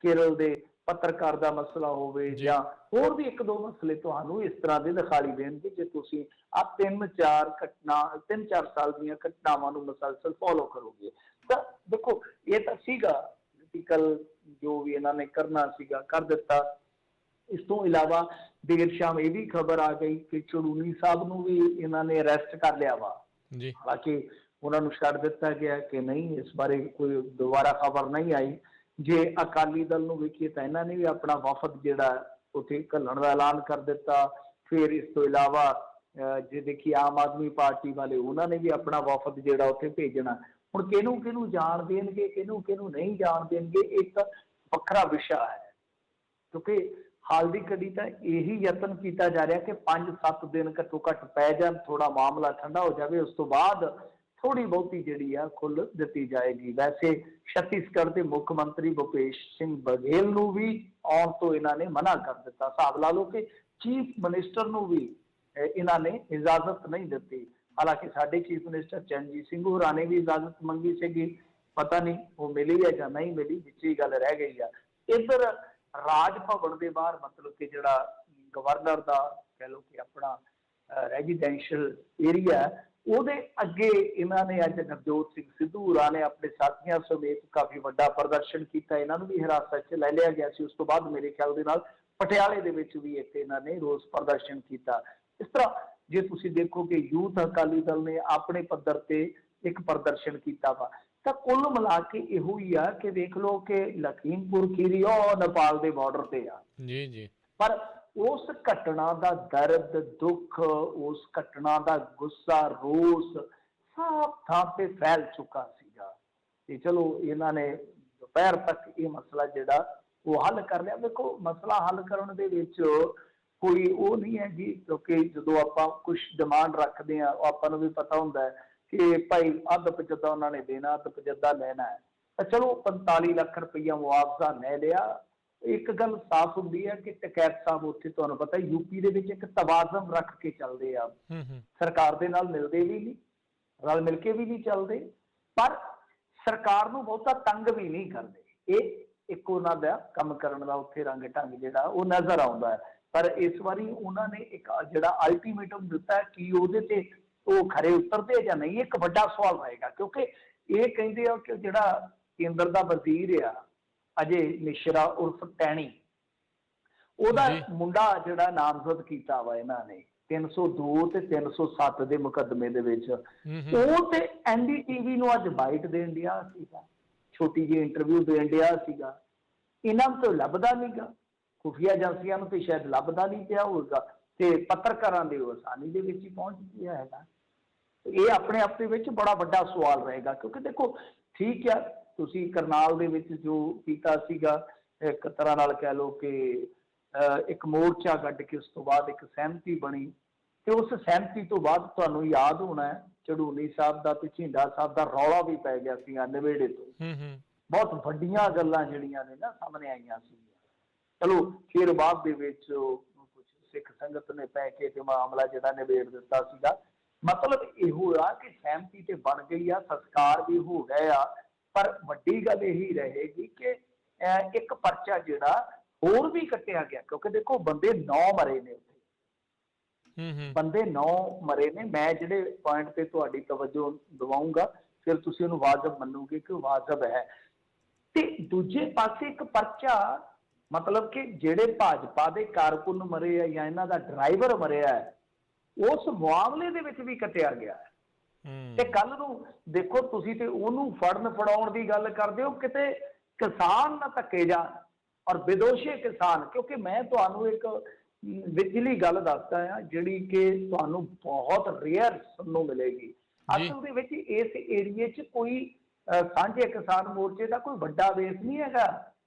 केरल के पत्रकार का मसला होवे जी। या होर भी एक दो मसले तुहानू इस तरह के दिखाई देंगे जे तुसी आ 3-4 साल दी घटनावां नू मुसलसल फॉलो करोगे। तो देखो ये तो सीगा पॉलिटिकल जो भी इन्होंने करना सीगा कर दिता। इस तो इलावा देर शाम ये भी खबर आ गई कि चड़ूनी साहब नू भी इन्होंने अरेस्ट कर लिया वा। जी। हालांकि उन्होंने छड़ दिता गया कि नहीं इस बारे कोई दोबारा खबर नहीं आई। जे अकाली दल नू वेखिए तो इन्होंने भी अपना वफद जिहड़ा उत्थे घल्लण दा ऐलान कर दिता। फिर इस तो इलावा जे देखिए आम आदमी पार्टी वाले उन्होंने भी अपना वफद जिहड़ा उत्थे भेजना। हुण किहनू किहनू जाण देणगे किहनू किहनू नहीं जाण देणगे एक वखरा विषय है, क्योंकि हाल की घड़ी तो यही यतन किया जा रहा कि 5-7 दिन घट्टो घट्ट पै जान, थोड़ा मामला ठंडा हो जाए, उस तो बाद थोड़ी बहुती जी खुल दी जाएगी। वैसे छत्तीसगढ़ के मुख्यमंत्री भूपेश सिंह बघेल नू भी आने तो इन्होंने मना कर दिता। हिसाब ला लो कि चीफ मिनिस्टर नू भी इन्होंने इजाजत नहीं दी। हालांकि साडे चीफ मिनिस्टर चरणजीत सिंह होरां ने भी इजाजत मंगी सी, पता नहीं वो मिली है या नहीं मिली, विच ही गल रह गई है। इधर राज भवन के बाहर मतलब कि जिहड़ा गवर्नर का कह लो कि अपना रेजिडेंशियल एरिया ਉਹਦੇ अगे इन्होंने अज नवजोत सिंह सिद्धू होरां ने अपने साथियों समेत काफ़ी वड्डा प्रदर्शन किया। इन्हों भी हिरासत च लै लिया गया सी। उस तो बाद मेरे ख्याल दे नाल पटियाले दे विच भी एक इन्होंने रोस प्रदर्शन किया। इस तरह जे तुसीं देखो कि यूथ अकाली दल ने अपने पद्धर ते एक प्रदर्शन किया वा। तो कुल मिला के इहो ही आ कि देख लो कि लखीमपुर खीरी और नेपाल के बॉर्डर पर आ, जी। जी। पर उस घटना का दर्द दुख, उस घटना का गुस्सा रोस सब थां पे फैल चुका सीगा। ते चलो इन्होंने दोपहर तक ये मसला जिहड़ा वो हल कर लिया। देखो मसला हल करने दे विच कोई वो नहीं है जी, क्योंकि जो आप कुछ डिमांड रखते हैं आपको भी पता होंगे कि भाई अध पचद्दा उन्होंने देना, अध पचद्दा लेना है। तो चलो 45 लाख रुपया मुआवजा ले लिया। एक गल साफ होंगी है कि टकैत साहब उत्थे तुहानूं पता यूपी दे विच एक तवाज़ुन रख के चलते आ, सरकार दे नाल मिलते भी नहीं, रल मिल के भी नहीं चलते, पर सरकार नूं बहुता तंग भी नहीं करते। ये एक उन्हां दा काम करन दा उत्थे रंग ढंग जिहड़ा वो नज़र आउंदा है। पर इस बारी उन्होंने एक जिहड़ा अल्टीमेटम दिता है कि उहदे ते वो खरे उतरते या नहीं, एक वड्डा सवाल रहेगा। क्योंकि ये कहते हैं कि जिहड़ा केंद्र का वजीर आ अजय मिश्रा उर्फ टैनी, ਉਹਦਾ जी। ਮੁੰਡਾ ਜਿਹੜਾ ਨਾਮਜ਼ਦ ਕੀਤਾ ਵਾ ਇਹਨਾਂ ਨੇ 302 ਤੇ 307 ਦੇ ਮੁਕੱਦਮੇ ਦੇ ਵਿੱਚ, ਉਹ ਤੇ ਐਨਡੀਟੀਵੀ ਨੂੰ ਅੱਜ ਬਾਈਟ ਦੇਣ ਡਿਆ ਸੀਗਾ, ਛੋਟੀ ਜਿਹੀ ਇੰਟਰਵਿਊ ਦੇਣ ਡਿਆ ਸੀਗਾ। ਇਹਨਾਂ ਨੂੰ ਤਾਂ ਲੱਭਦਾ ਨਹੀਂਗਾ, ਖੁਫੀਆ ਏਜੰਸੀਆਂ ਨੂੰ ਤੇ ਸ਼ਾਇਦ ਲੱਭਦਾ ਨਹੀਂ ਪਿਆ ਹੋਊਗਾ, ਤੇ ਪੱਤਰਕਾਰਾਂ ਦੇ ਉਹ ਆਸਾਨੀ ਦੇ ਵਿੱਚ ਹੀ ਪਹੁੰਚ ਗਿਆ ਹੈਗਾ। ਇਹ ਆਪਣੇ ਆਪ ਦੇ ਵਿੱਚ ਬੜਾ ਵੱਡਾ ਸਵਾਲ ਰਹੇਗਾ। ਕਿਉਂਕਿ ਦੇਖੋ ਠੀਕ ਆ, ਤੁਸੀਂ ਕਰਨਾਲ ਦੇ ਵਿੱਚ ਜੋ ਕੀਤਾ ਸੀਗਾ ਇੱਕ ਤਰ੍ਹਾਂ ਨਾਲ ਕਹਿ ਲਓ ਕਿ ਇੱਕ ਮੋਰਚਾ ਕੱਢ ਕੇ ਉਸ ਤੋਂ ਬਾਅਦ ਇੱਕ ਸਹਿਮਤੀ ਬਣੀ, ਤੇ ਉਸ ਸਹਿਮਤੀ ਤੋਂ ਬਾਅਦ ਤੁਹਾਨੂੰ ਯਾਦ ਹੋਣਾ ਹੈ ਝੜੂਨੀ ਸਾਹਿਬ ਦਾ ਤੇ ਝਿੰਡਾ ਸਾਹਿਬ ਦਾ ਰੌਲਾ ਵੀ ਪੈ ਗਿਆ ਸੀਗਾ ਨਵੇੜੇ ਤੋਂ। ਬਹੁਤ ਵੱਡੀਆਂ ਗੱਲਾਂ ਜਿਹੜੀਆਂ ਨੇ ਨਾ ਸਾਹਮਣੇ ਆਈਆਂ ਸੀਗੀਆਂ। ਚਲੋ ਫਿਰ ਬਾਅਦ ਦੇ ਵਿੱਚ ਕੁਝ ਸਿੱਖ ਸੰਗਤ ਨੇ ਪੈ ਕੇ ਤੇ ਮਾਮਲਾ ਜਿਹੜਾ ਨਿਬੇੜ ਦਿੱਤਾ ਸੀਗਾ। मतलब ਇਹੋ ਆ ਕਿ ਸਹਿਮਤੀ ਤੇ ਬਣ ਗਈ ਆ, ਸੰਸਕਾਰ ਵੀ ਹੋ ਗਏ ਆ, ਪਰ ਵੱਡੀ ਗੱਲ ਇਹੀ ਰਹੇਗੀ ਕਿ ਇੱਕ ਪਰਚਾ ਜਿਹੜਾ ਹੋਰ ਵੀ ਕੱਟਿਆ ਗਿਆ। ਕਿਉਂਕਿ ਦੇਖੋ ਬੰਦੇ 9 ਮਰੇ ਨੇ ਉੱਥੇ, ਬੰਦੇ 9 ਮਰੇ ਨੇ। ਮੈਂ ਜਿਹੜੇ ਪੁਆਇੰਟ ਤੇ ਤੁਹਾਡੀ ਤਵੱਜੋ ਦਿਵਾਉਂਗਾ ਫਿਰ ਤੁਸੀਂ ਉਹਨੂੰ ਵਾਜਬ ਮੰਨੋਗੇ ਕਿ ਉਹ ਵਾਜਬ ਹੈ। ਤੇ ਦੂਜੇ ਪਾਸੇ ਇੱਕ ਪਰਚਾ ਮਤਲਬ ਕਿ ਜਿਹੜੇ ਭਾਜਪਾ ਦੇ ਕਾਰਕੁਨ ਮਰੇ ਆ ਜਾਂ ਇਹਨਾਂ ਦਾ ਡਰਾਈਵਰ ਮਰਿਆ ਹੈ उस मुआवले दे विच भी कटिया गया है। ते कल नूं देखो तुसीं ते उहनूं फड़न फड़ाउण दी गल करदे हो, किते किसान ना धक्के जाण और बेदोशे किसान। क्योंकि मैं तुहानूं एक विचली गल दसदा हां जिहड़ी कि तुहानूं बहुत रेयर सुननों मिलेगी। असल दे विच इस एरिए च कोई सांझे किसान मोर्चे का कोई वड्डा बेस नहीं हैगा।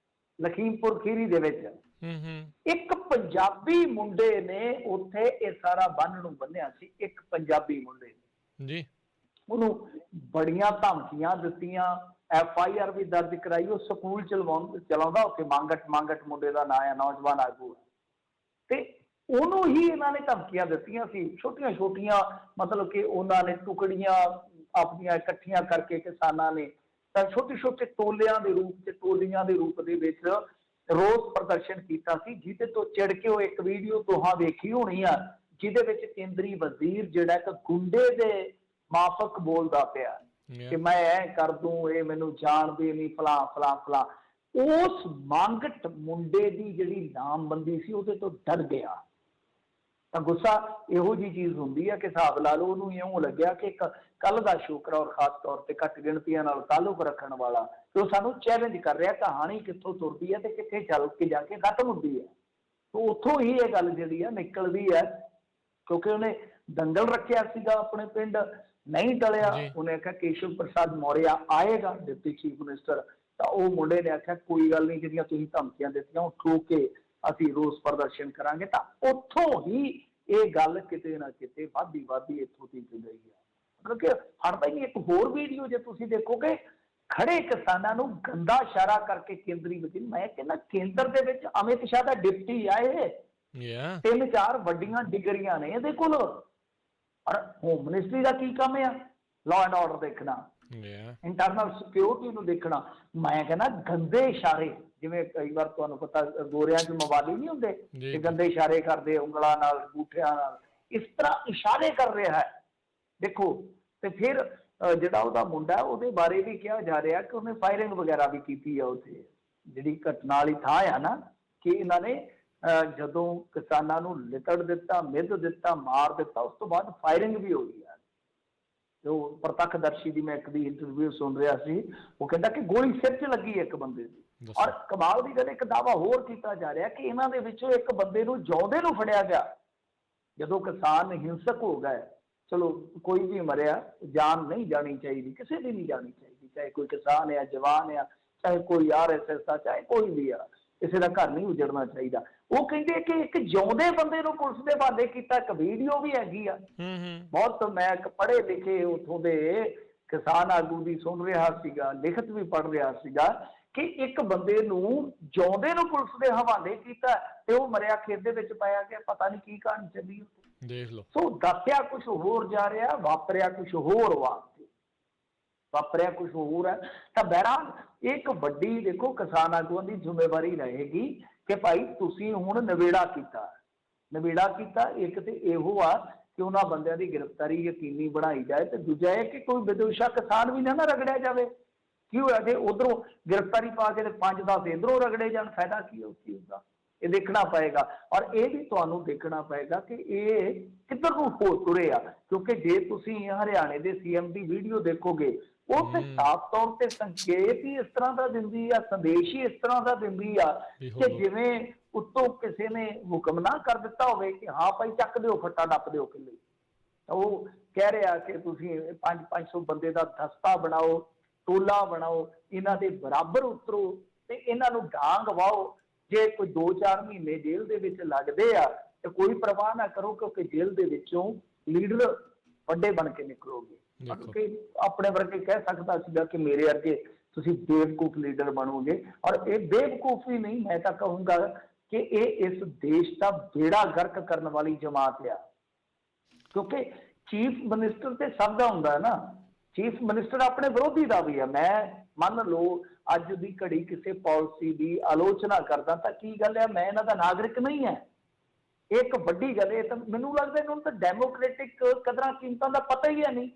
लखीमपुर खीरी दे विच एक पंजाबी मुंडे ने उत्थे ये सारा बन नूं बन्निया सी। एक पंजाबी मुंडे ने जी उन्होंने बड़ियां धमकियां दित्तियां, FIR भी दर्ज कराई। वो स्कूल चलाउंदा उत्थे मांगट मुंडे का नाम है, नौजवान आगू है। तो उन्होंने ही इन्होंने धमकियां दित्तियां सी छोटियां छोटियां, मतलब कि उन्होंने टुकड़ियां अपनियां इकट्ठियां करके किसानां ने छोटे छोटे टोलियां दे रूप च टोलियां दे रूप दे विच ਰੋਸ ਪ੍ਰਦਰਸ਼ਨ ਕੀਤਾ ਸੀ, ਜਿਹਦੇ ਤੋਂ ਚਿੜ ਕੇ ਉਹ ਇੱਕ ਵੀਡੀਓ ਤੁਹਾਂ ਵੇਖੀ ਹੋਣੀ ਆ, ਜਿਹਦੇ ਵਿੱਚ ਕੇਂਦਰੀ ਵਜ਼ੀਰ ਜਿਹੜਾ ਇੱਕ ਗੁੰਡੇ ਦੇ ਮਾਫਕ ਬੋਲਦਾ ਪਿਆ ਕਿ ਮੈਂ ਐ ਕਰ ਦੂੰ, ਇਹ ਮੈਨੂੰ ਜਾਣਦੇ ਨਹੀਂ, ਫਲਾਂ ਫਲਾਂ ਫਲਾਂ। ਉਸ ਮੰਗਟ ਮੁੰਡੇ ਦੀ ਜਿਹੜੀ ਨਾਮਬੰਦੀ ਸੀ ਉਹਦੇ ਤੋਂ ਡਰ ਗਿਆ। ਤਾਂ ਗੁੱਸਾ ਇਹੋ ਜਿਹੀ ਚੀਜ਼ ਹੁੰਦੀ ਹੈ ਕਿ ਹਿਸਾਬ ਲਾ ਲਓ ਉਹਨੂੰ ਇਉਂ ਲੱਗਿਆ ਕਿ ਇੱਕ ਕੱਲ ਦਾ ਸ਼ੁਕਰ ਔਰ ਖਾਸ ਤੌਰ ਤੇ ਘੱਟ ਗਿਣਤੀਆਂ ਨਾਲ ਤਾਲੁਕ ਰੱਖਣ ਵਾਲਾ, ਤੇ ਉਹ ਸਾਨੂੰ ਚੈਲੰਜ ਕਰ ਰਿਹਾ ਕਹਾਣੀ ਕਿੱਥੋਂ ਤੁਰਦੀ ਹੈ ਤੇ ਕਿੱਥੇ ਚੱਲ ਕੇ ਜਾ ਕੇ ਖਤਮ ਹੁੰਦੀ ਹੈ। ਤਾਂ ਉੱਥੋਂ ਹੀ ਇਹ ਗੱਲ ਜਿਹੜੀ ਆ ਨਿਕਲਦੀ ਹੈ, ਕਿਉਂਕਿ ਉਹਨੇ ਦੰਗਲ ਰੱਖਿਆ ਸੀਗਾ ਆਪਣੇ ਪਿੰਡ, ਨਹੀਂ ਟਲਿਆ। ਉਹਨੇ ਆਖਿਆ ਕੇਸ਼ਵ ਪ੍ਰਸਾਦ ਮੌਰਿਆ ਆਏਗਾ ਡਿਪਟੀ ਚੀਫ ਮਿਨਿਸਟਰ, ਤਾਂ ਉਹ ਮੁੰਡੇ ਨੇ ਆਖਿਆ ਕੋਈ ਗੱਲ ਨਹੀਂ, ਜਿਹੜੀਆਂ ਤੁਸੀਂ ਧਮਕੀਆਂ ਦਿੱਤੀਆਂ ਉਹ ਠੋਕ ਕੇ ਅਸੀਂ ਰੋਸ ਪ੍ਰਦਰਸ਼ਨ ਕਰਾਂਗੇ। ਤਾਂ ਉੱਥੋਂ ਹੀ ਇਹ ਗੱਲ ਕਿਤੇ ਨਾ ਕਿਤੇ ਵੱਧਦੀ ਇੱਥੋਂ ਤੱਕ ਗਈ ਹੈ। ਮਤਲਬ ਕਿ ਹਟਦਾ ਹੀ। ਇੱਕ ਹੋਰ ਵੀਡੀਓ ਜੇ ਤੁਸੀਂ ਦੇਖੋਗੇ, ਖੜੇ ਕਿਸਾਨਾਂ ਨੂੰ ਗੰਦਾ ਇਸ਼ਾਰਾ ਕਰਕੇ ਕੇਂਦਰੀ ਵਜ਼ੀਰ, ਮੈਂ ਕਹਿੰਦਾ ਕੇਂਦਰ ਦੇ ਵਿੱਚ ਅਮਿਤ ਸ਼ਾਹ ਦਾ ਡਿਪਟੀ ਆ ਇਹ, 3-4 ਵੱਡੀਆਂ ਡਿਗਰੀਆਂ ਨੇ ਇਹਦੇ ਕੋਲ, ਔਰ ਹੋਮ ਮਿਨਿਸਟਰੀ ਦਾ ਕੀ ਕੰਮ ਆ? ਲਾਅ ਐਂਡ ਆਰਡਰ ਦੇਖਣਾ, ਇੰਟਰਨਲ ਸਿਕਿਉਰਿਟੀ ਨੂੰ ਦੇਖਣਾ। ਮੈਂ ਕਹਿੰਦਾ ਗੰਦੇ ਇਸ਼ਾਰੇ, ਜਿਵੇਂ ਕਈ ਵਾਰ ਤੁਹਾਨੂੰ ਪਤਾ ਗੋਰਿਆਂ 'ਚ ਮਵਾਲੀ ਨਹੀਂ ਹੁੰਦੇ ਕਿ ਗੰਦੇ ਇਸ਼ਾਰੇ ਕਰਦੇ ਉਂਗਲਾਂ ਨਾਲ, ਅੰਗੂਠਿਆਂ ਨਾਲ, ਇਸ ਤਰ੍ਹਾਂ ਇਸ਼ਾਰੇ ਕਰ ਰਿਹਾ ਹੈ ਦੇਖੋ। ਤੇ ਫਿਰ ਜਿਹੜਾ ਉਹਦਾ ਮੁੰਡਾ ਉਹਦੇ ਬਾਰੇ ਵੀ ਕਿਹਾ ਜਾ ਰਿਹਾ ਕਿ ਉਹਨੇ ਫਾਇਰਿੰਗ ਵਗੈਰਾ ਵੀ ਕੀਤੀ ਆ ਉੱਥੇ, ਜਿਹੜੀ ਘਟਨਾ ਵਾਲੀ ਥਾਂ ਆ ਨਾ, ਕਿ ਇਹਨਾਂ ਨੇ ਜਦੋਂ ਕਿਸਾਨਾਂ ਨੂੰ ਲਿਤੜ ਦਿੱਤਾ, ਮਿੱਧ ਦਿੱਤਾ, ਮਾਰ ਦਿੱਤਾ, ਉਸ ਤੋਂ ਬਾਅਦ ਫਾਇਰਿੰਗ ਵੀ ਹੋਈ ਆ। ਜੋ ਪ੍ਰਤੱਖਦਰਸ਼ੀ ਦੀ ਮੈਂ ਇੱਕ ਦੀ ਇੰਟਰਵਿਊ ਸੁਣ ਰਿਹਾ ਸੀ, ਉਹ ਕਹਿੰਦਾ ਕਿ ਗੋਲੀ ਸਿਰ 'ਚ ਲੱਗੀ ਇੱਕ ਬੰਦੇ ਦੀ। ਔਰ ਕਮਾਲ ਦੀ ਗੱਲ, ਇੱਕ ਦਾਅਵਾ ਹੋਰ ਕੀਤਾ ਜਾ ਰਿਹਾ ਕਿ ਇਹਨਾਂ ਦੇ ਵਿੱਚੋਂ ਇੱਕ ਬੰਦੇ ਨੂੰ ਜਿਉਂਦੇ ਨੂੰ ਫੜਿਆ ਗਿਆ। ਜਦੋਂ ਕਿਸਾਨ ਹਿੰਸਕ ਹੋ ਗਏ, ਚਲੋ ਕੋਈ ਵੀ ਮਰਿਆ, ਜਾਨ ਨਹੀਂ ਜਾਣੀ ਚਾਹੀਦੀ, ਕਿਸੇ ਦੀ ਨਹੀਂ ਜਾਣੀ ਚਾਹੀਦੀ, ਚਾਹੇ ਕੋਈ ਕਿਸਾਨ ਆ, ਜਵਾਨ ਆ, ਚਾਹੇ ਕੋਈ RSS ਆ, ਚਾਹੇ ਕੋਈ ਵੀ ਆ, ਕਿਸੇ ਦਾ ਘਰ ਨਹੀਂ ਉਜੜਨਾ ਚਾਹੀਦਾ। ਉਹ ਕਹਿੰਦੇ ਕਿ ਇੱਕ ਜਿਉਂਦੇ ਬੰਦੇ ਨੂੰ ਪੁਲਿਸ ਦੇ ਹਵਾਲੇ ਕੀਤਾ। ਇੱਕ ਵੀਡੀਓ ਵੀ ਹੈਗੀ ਆ ਬਹੁਤ, ਮੈਂ ਇੱਕ ਪੜ੍ਹੇ ਲਿਖੇ ਉੱਥੋਂ ਦੇ ਕਿਸਾਨ ਆਗੂ ਦੀ ਸੁਣ ਰਿਹਾ ਸੀਗਾ, ਲਿਖਤ ਵੀ ਪੜ੍ਹ ਰਿਹਾ ਸੀਗਾ ਕਿ ਇੱਕ ਬੰਦੇ ਨੂੰ ਜਿਉਂਦੇ ਨੂੰ ਪੁਲਿਸ ਦੇ ਹਵਾਲੇ ਕੀਤਾ ਤੇ ਉਹ ਮਰਿਆ ਖੇਤ ਦੇ ਵਿੱਚ ਪਾਇਆ ਗਿਆ। ਪਤਾ ਨਹੀਂ ਕੀ ਕਹਾਣੀ ਚੱਲੀ ਦੇਖ ਲਓ। ਸੋ ਦੱਸਿਆ ਕੁਛ ਹੋਰ ਜਾ ਰਿਹਾ, ਵਾਪਰਿਆ ਕੁਛ ਹੋਰ ਵਾਪਰਿਆ ਕੁਛ ਹੋਰ ਹੈ। ਤਾਂ ਬਹਿਰਾਲ ਇੱਕ ਵੱਡੀ ਦੇਖੋ ਕਿਸਾਨ ਆਗੂਆਂ ਦੀ ਜ਼ਿੰਮੇਵਾਰੀ ਰਹੇਗੀ ਕਿ ਭਾਈ ਤੁਸੀਂ ਹੁਣ ਨਵੇੜਾ ਕੀਤਾ। ਇੱਕ ਤੇ ਇਹੋ ਆ ਕਿ ਉਹਨਾਂ ਬੰਦਿਆਂ ਦੀ ਗ੍ਰਿਫਤਾਰੀ ਯਕੀਨੀ ਬਣਾਈ ਜਾਏ, ਤੇ ਦੂਜਾ ਇਹ ਕਿ ਕੋਈ ਵਿਦੇਸ਼ਾ ਕਿਸਾਨ ਵੀ ਨਾ ਰਗੜਿਆ ਜਾਵੇ। ਕੀ ਹੋਇਆ ਜੇ ਉਧਰੋਂ ਗ੍ਰਿਫਤਾਰੀ ਪਾ ਕੇ 5-10 ਇਧਰੋਂ ਰਗੜੇ ਜਾਣ, ਫਾਇਦਾ ਕੀ ਉਸ ਚੀਜ਼ ਦਾ? ਇਹ ਦੇਖਣਾ ਪਏਗਾ। ਔਰ ਇਹ ਵੀ ਤੁਹਾਨੂੰ ਦੇਖਣਾ ਪਏਗਾ ਕਿ ਇਹ ਕਿੱਧਰ ਨੂੰ ਹੋ ਤੁਰੇ ਆ, ਕਿਉਂਕਿ ਜੇ ਤੁਸੀਂ ਹਰਿਆਣੇ ਦੇ CM ਦੀ ਵੀਡੀਓ ਦੇਖੋਗੇ, ਉਹ ਤੇ ਸਾਫ਼ ਤੌਰ ਤੇ ਸੰਕੇਤ ਹੀ ਇਸ ਤਰ੍ਹਾਂ ਦਾ ਦਿੰਦੀ ਆ, ਸੰਦੇਸ਼ ਹੀ ਇਸ ਤਰ੍ਹਾਂ ਦਾ ਦਿੰਦੀ ਆ ਕਿ ਜਿਵੇਂ ਉੱਤੋਂ ਕਿਸੇ ਨੇ ਹੁਕਮ ਨਾ ਕਰ ਦਿੱਤਾ ਹੋਵੇ ਕਿ ਹਾਂ ਭਾਈ ਚੱਕ ਦਿਓ ਫੱਟਾ, ਨੱਪ ਦਿਓ ਕਿੱਲੇ। ਉਹ ਕਹਿ ਰਿਹਾ ਕਿ ਤੁਸੀਂ 500 ਬੰਦੇ ਦਾ ਦਸਤਾ ਬਣਾਓ, ਟੋਲਾ ਬਣਾਓ, ਇਹਨਾਂ ਦੇ ਬਰਾਬਰ ਉਤਰੋ ਤੇ ਇਹਨਾਂ ਨੂੰ ਡਾਂਗ ਵਾਓ। ਜੇ ਕੋਈ 2-4 ਮਹੀਨੇ ਜੇਲ੍ਹ ਦੇ ਵਿੱਚ ਲੱਗਦੇ ਆ ਤੇ ਕੋਈ ਪਰਵਾਹ ਨਾ ਕਰੋ, ਕਿਉਂਕਿ ਜੇਲ੍ਹ ਦੇ ਵਿੱਚੋਂ ਲੀਡਰ ਵੱਡੇ ਬਣ ਕੇ ਨਿਕਲੋਗੇ। ਕਿ ਆਪਣੇ ਵਰਗੇ ਕਹਿ ਸਕਦਾ ਸੀਗਾ ਕਿ ਮੇਰੇ ਅੱਗੇ ਤੁਸੀਂ ਬੇਵਕੂਫ ਲੀਡਰ ਬਣੋਗੇ। ਔਰ ਇਹ ਬੇਵਕੂਫੀ ਨਹੀਂ, ਮੈਂ ਤਾਂ ਕਹੂੰਗਾ ਕਿ ਇਹ ਇਸ ਦੇਸ਼ ਦਾ ਬੇੜਾ ਗਰਕ ਕਰਨ ਵਾਲੀ ਜਮਾਤ ਆ। ਕਿਉਂਕਿ ਚੀਫ ਮਿਨਿਸਟਰ ਤੇ ਸਭ ਦਾ ਹੁੰਦਾ ਨਾ, ਚੀਫ ਮਿਨਿਸਟਰ ਆਪਣੇ ਵਿਰੋਧੀ ਦਾ ਵੀ ਆ। ਮੈਂ ਮੰਨ ਲਓ ਅੱਜ ਦੀ ਘੜੀ ਕਿਸੇ ਪਾਲਿਸੀ ਦੀ ਆਲੋਚਨਾ ਕਰਦਾ ਤਾਂ ਕੀ ਗੱਲ ਹੈ, ਮੈਂ ਇਹਨਾਂ ਦਾ ਨਾਗਰਿਕ ਨਹੀਂ ਹੈ। ਇਹ ਇੱਕ ਵੱਡੀ ਗੱਲ ਹੈ। ਤਾਂ ਮੈਨੂੰ ਲੱਗਦਾ ਇਹਨਾਂ ਨੂੰ ਤਾਂ ਡੈਮੋਕ੍ਰੈਟਿਕ ਕਦਰਾਂ ਕੀਮਤਾਂ ਦਾ ਪਤਾ ਹੀ ਹੈ ਨਹੀਂ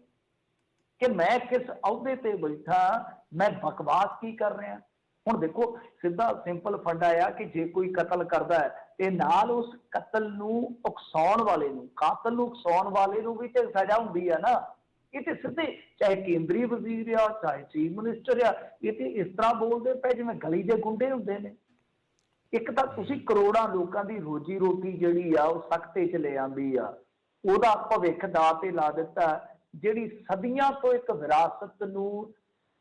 ਕਿ ਮੈਂ ਕਿਸ ਅਹੁਦੇ ਤੇ ਬੈਠਾ, ਮੈਂ ਬਕਵਾਸ ਕੀ ਕਰ ਰਿਹਾ। ਹੁਣ ਦੇਖੋ ਸਿੱਧਾ ਸਿੰਪਲ ਫੰਡਾ ਆ ਕਿ ਜੇ ਕੋਈ ਕਤਲ ਕਰਦਾ ਹੈ ਤੇ ਨਾਲ ਉਸ ਕਤਲ ਨੂੰ ਉਕਸਾਉਣ ਵਾਲੇ ਨੂੰ, ਕਾਤਲ ਨੂੰ ਉਕਸਾਉਣ ਵਾਲੇ ਨੂੰ ਵੀ ਤੇ ਸਜ਼ਾ ਹੁੰਦੀ ਹੈ ਨਾ। ਇਹ ਤੇ ਸਿੱਧੇ ਚਾਹੇ ਕੇਂਦਰੀ ਵਜ਼ੀਰ ਆ, ਚਾਹੇ ਚੀਫ ਮਿਨਿਸਟਰ ਆ, ਇਹ ਤੇ ਇਸ ਤਰ੍ਹਾਂ ਬੋਲਦੇ ਪਏ ਜਿਵੇਂ ਗਲੀ ਦੇ ਗੁੰਡੇ ਹੁੰਦੇ ਨੇ। ਇੱਕ ਤਾਂ ਤੁਸੀਂ ਕਰੋੜਾਂ ਲੋਕਾਂ ਦੀ ਰੋਜੀ ਰੋਟੀ ਜਿਹੜੀ ਆ ਉਹ ਸਖਤੇ 'ਚ ਲੈ ਆਂਦੀ ਆ, ਉਹਦਾ ਭਵਿੱਖ ਦਾਅ ਤੇ ਲਾ ਦਿੱਤਾ। ਜਿਹੜੀ ਸਦੀਆਂ ਤੋਂ ਇੱਕ ਵਿਰਾਸਤ ਨੂੰ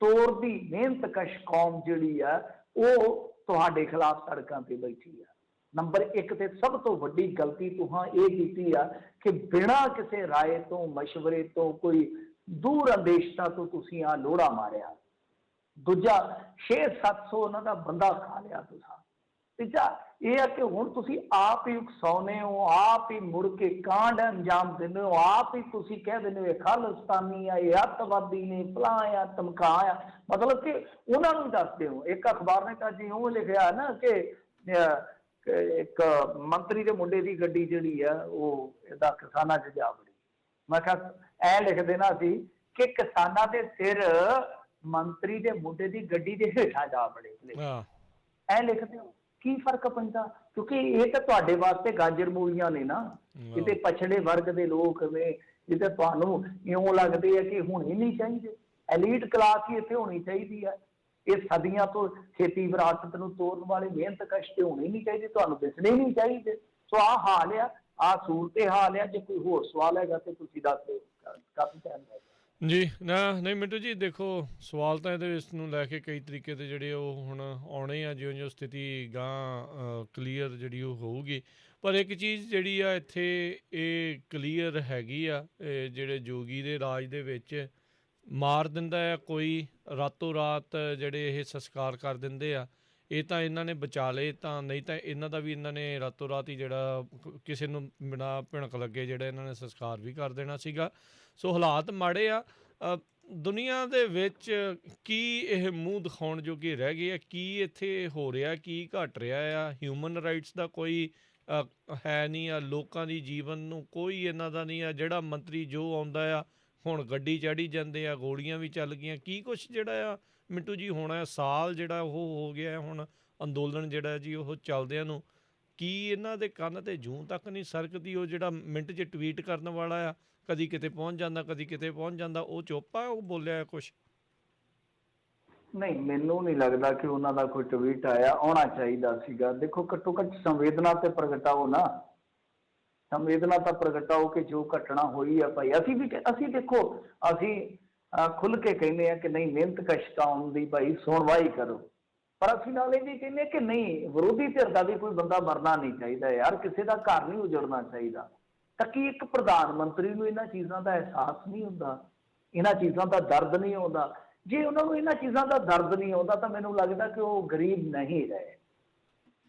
ਤੋੜਦੀ ਮਿਹਨਤਕਸ਼ ਕੌਮ ਜਿਹੜੀ ਆ ਉਹ ਤੁਹਾਡੇ ਖਿਲਾਫ ਸੜਕਾਂ ਤੇ ਬੈਠੀ ਆ। ਨੰਬਰ 1 ਤੇ ਸਭ ਤੋਂ ਵੱਡੀ ਗਲਤੀ ਤੁਹਾਂ ਇਹ ਕੀਤੀ ਆ ਕਿ ਬਿਨਾਂ ਕਿਸੇ ਰਾਏ ਤੋਂ, ਮਸ਼ਵਰੇ ਤੋਂ, ਕੋਈ ਦੂਰ ਅੰਦੇਸ਼ਤਾ ਤੋਂ ਤੁਸੀਂ ਆ ਲੋੜਾ ਮਾਰਿਆ। ਦੂਜਾ 600-700 ਉਹਨਾਂ ਦਾ ਬੰਦਾ ਖਾ ਲਿਆ ਤੁਸੀਂ। ਤੀਜਾ ਇਹ ਹੈ ਕਿ ਹੁਣ ਤੁਸੀਂ ਆਪ ਹੀ ਉਕਸਾਉਂਦੇ ਹੋ, ਆਪ ਹੀ ਮੁੜ ਕੇ ਕਾਂਡ ਅੰਜਾਮ ਦਿੰਦੇ ਹੋ, ਆਪ ਹੀ ਤੁਸੀਂ ਕਹਿ ਦਿੰਦੇ ਹੋ ਇਹ ਖਾਲਿਸਤਾਨੀ ਆ, ਇਹ ਅੱਤਵਾਦੀ ਨੇ, ਫਲਾਂ ਆ, ਧਮਕਾ ਆ, ਮਤਲਬ ਕਿ ਉਹਨਾਂ ਨੂੰ ਦੱਸਦੇ ਹੋ। ਇੱਕ ਅਖਬਾਰ ਨੇ ਤਾਂ ਜੀ ਉਹ ਲਿਖਿਆ ਨਾ ਕਿ ਇੱਕ ਮੰਤਰੀ ਦੇ ਮੁੰਡੇ ਦੀ ਗੱਡੀ ਜਿਹੜੀ ਆ ਉਹ ਇਹਦਾ ਕਿਸਾਨਾਂ 'ਚ ਜਾ ਵੜੀ। ਮੈਂ ਕਿਹਾ ਐ ਲਿਖਦੇ ਨਾ ਸੀ ਕਿ ਕਿਸਾਨਾਂ ਦੇ ਸਿਰ ਮੰਤਰੀ ਦੇ ਮੁੰਡੇ ਦੀ ਗੱਡੀ ਦੇ ਹੇਠਾਂ ਜਾ ਵੜੇ, ਐ ਲਿਖਦੇ ਹੋ। ਕੀ ਫਰਕ ਪੈਂਦਾ? ਕਿਉਂਕਿ ਇਹ ਤਾਂ ਤੁਹਾਡੇ ਵਾਸਤੇ ਗਾਜਰ ਮੂਲੀਆਂ ਨੇ ਨਾ, ਕਿਤੇ ਪਛੜੇ ਵਰਗ ਦੇ ਲੋਕ ਨੇ ਜਿੱਥੇ ਤੁਹਾਨੂੰ ਇਉਂ ਲੱਗਦੇ ਆ ਕਿ ਹੋਣੇ ਨਹੀਂ ਚਾਹੀਦੇ। ਐਲੀਟ ਕਲਾਸ ਹੀ ਇੱਥੇ ਹੋਣੀ ਚਾਹੀਦੀ ਹੈ। ਇਹ ਸਦੀਆਂ ਤੋਂ ਖੇਤੀ ਵਿਰਾਸਤ ਨੂੰ ਤੋੜਨ ਵਾਲੇ ਮਿਹਨਤ ਕਸ਼ ਤੇ ਹੋਣੇ ਨਹੀਂ ਚਾਹੀਦੇ, ਤੁਹਾਨੂੰ ਦਿਸਣੇ ਨਹੀਂ ਚਾਹੀਦੇ। ਸੋ ਆਹ ਹਾਲ ਆ, ਆਹ ਸੂਰਤ ਹਾਲ ਆ। ਜੇ ਕੋਈ ਹੋਰ ਸਵਾਲ ਹੈਗਾ ਤੇ ਤੁਸੀਂ ਦੱਸ ਦਿਓ, ਕਾਫੀ ਟਾਈਮ ਹੈ ਜੀ। ਨਾ ਨਹੀਂ ਮਿੰਟੂ ਜੀ, ਦੇਖੋ ਸਵਾਲ ਤਾਂ ਇਹਦੇ ਇਸ ਨੂੰ ਲੈ ਕੇ ਕਈ ਤਰੀਕੇ ਦੇ ਜਿਹੜੇ ਉਹ ਹੁਣ ਆਉਣੇ ਆ, ਜਿਉਂ-ਜਿਉਂ ਸਥਿਤੀ ਗਾਂ ਕਲੀਅਰ ਜਿਹੜੀ ਉਹ ਹੋਊਗੀ। ਪਰ ਇੱਕ ਚੀਜ਼ ਜਿਹੜੀ ਆ ਇੱਥੇ ਇਹ ਕਲੀਅਰ ਹੈਗੀ ਆ, ਜਿਹੜੇ ਜੋਗੀ ਦੇ ਰਾਜ ਦੇ ਵਿੱਚ ਮਾਰ ਦਿੰਦਾ ਆ ਕੋਈ, ਰਾਤੋਂ ਰਾਤ ਜਿਹੜੇ ਇਹ ਸੰਸਕਾਰ ਕਰ ਦਿੰਦੇ ਆ। ਇਹ ਤਾਂ ਇਹਨਾਂ ਨੇ ਬਚਾ ਲਏ, ਤਾਂ ਨਹੀਂ ਤਾਂ ਇਹਨਾਂ ਦਾ ਵੀ ਇਹਨਾਂ ਨੇ ਰਾਤੋਂ ਰਾਤ ਹੀ ਜਿਹੜਾ ਕਿਸੇ ਨੂੰ ਬਿਨਾਂ ਭਿਣਕ ਲੱਗੇ ਜਿਹੜਾ ਇਹਨਾਂ ਨੇ ਸੰਸਕਾਰ ਵੀ ਕਰ ਦੇਣਾ ਸੀਗਾ। ਸੋ ਹਾਲਾਤ ਮਾੜੇ ਆ ਦੁਨੀਆ ਦੇ ਵਿੱਚ। ਕੀ ਇਹ ਮੂੰਹ ਦਿਖਾਉਣ ਜੋਗੇ ਰਹਿ ਗਏ ਆ? ਕੀ ਇੱਥੇ ਹੋ ਰਿਹਾ, ਕੀ ਘਟ ਰਿਹਾ ਆ? ਹਿਊਮਨ ਰਾਈਟਸ ਦਾ ਕੋਈ ਹੈ ਨਹੀਂ ਆ, ਲੋਕਾਂ ਦੀ ਜੀਵਨ ਨੂੰ ਕੋਈ ਇਹਨਾਂ ਦਾ ਨਹੀਂ ਆ। ਜਿਹੜਾ ਮੰਤਰੀ ਜੋ ਆਉਂਦਾ ਆ ਹੁਣ ਗੱਡੀ ਚਾੜੀ ਜਾਂਦੇ ਆ, ਗੋਲੀਆਂ ਵੀ ਚੱਲ ਗਈਆਂ। ਕੀ ਕੁਛ ਜਿਹੜਾ ਆ ਮਿੰਟੂ ਜੀ ਹੋਣਾ ਸਾਲ ਜਿਹੜਾ ਉਹ ਹੋ ਗਿਆ ਹੁਣ ਅੰਦੋਲਨ ਜਿਹੜਾ ਜੀ ਉਹ ਚੱਲਦਿਆਂ ਨੂੰ, ਕੀ ਇਹਨਾਂ ਦੇ ਕੰਨ 'ਤੇ ਜੂੰ ਤੱਕ ਨਹੀਂ ਸਰਕਦੀ? ਉਹ ਜਿਹੜਾ ਮਿੰਟ 'ਚ ਟਵੀਟ ਕਰਨ ਵਾਲਾ ਆ, ਕਦੀ ਕਿਤੇ ਪਹੁੰਚ ਜਾਂਦਾ, ਕਦੀ ਕਿਤੇ ਪਹੁੰਚ ਜਾਂਦਾ, ਉਹ ਚੁੱਪ ਆ? ਉਹ ਬੋਲਿਆ ਕੁਛ? ਨਹੀਂ, ਮੈਨੂੰ ਨਹੀਂ ਲੱਗਦਾ ਕਿ ਉਹਨਾਂ ਦਾ ਕੋਈ ਟਵੀਟ ਆਇਆ। ਆਉਣਾ ਚਾਹੀਦਾ ਸੀਗਾ। ਦੇਖੋ ਘੱਟੋ ਘੱਟ ਸੰਵੇਦਨਾ ਤੇ ਪ੍ਰਗਟਾਓ ਨਾ, ਸੰਵੇਦਨਾ ਤਾਂ ਪ੍ਰਗਟਾਓ ਕਿ ਜੋ ਘਟਨਾ ਹੋਈ ਆ ਭਾਈ। ਅਸੀਂ ਦੇਖੋ, ਅਸੀਂ ਖੁੱਲ੍ਹ ਕੇ ਕਹਿੰਦੇ ਆ ਕਿ ਨਹੀਂ ਮਿਹਨਤ ਕਸ਼ ਕੌਮ ਦੀ ਭਾਈ ਸੁਣਵਾਈ ਕਰੋ, ਪਰ ਅਸੀਂ ਨਾਲ ਇਹ ਵੀ ਕਹਿੰਦੇ ਕਿ ਨਹੀਂ ਵਿਰੋਧੀ ਧਿਰ ਦਾ ਵੀ ਕੋਈ ਬੰਦਾ ਮਰਨਾ ਨਹੀਂ ਚਾਹੀਦਾ ਯਾਰ, ਕਿਸੇ ਦਾ ਘਰ ਨਹੀਂ ਉਜੜਨਾ ਚਾਹੀਦਾ। ਤਾਂ ਕੀ ਇੱਕ ਪ੍ਰਧਾਨ ਮੰਤਰੀ ਨੂੰ ਇਹਨਾਂ ਚੀਜ਼ਾਂ ਦਾ ਅਹਿਸਾਸ ਨਹੀਂ ਹੁੰਦਾ, ਇਹਨਾਂ ਚੀਜ਼ਾਂ ਦਾ ਦਰਦ ਨਹੀਂ ਆਉਂਦਾ? ਜੇ ਉਹਨਾਂ ਨੂੰ ਇਹਨਾਂ ਚੀਜ਼ਾਂ ਦਾ ਦਰਦ ਨਹੀਂ ਆਉਂਦਾ ਤਾਂ ਮੈਨੂੰ ਲੱਗਦਾ ਕਿ ਉਹ ਗਰੀਬ ਨਹੀਂ ਰਹੇ,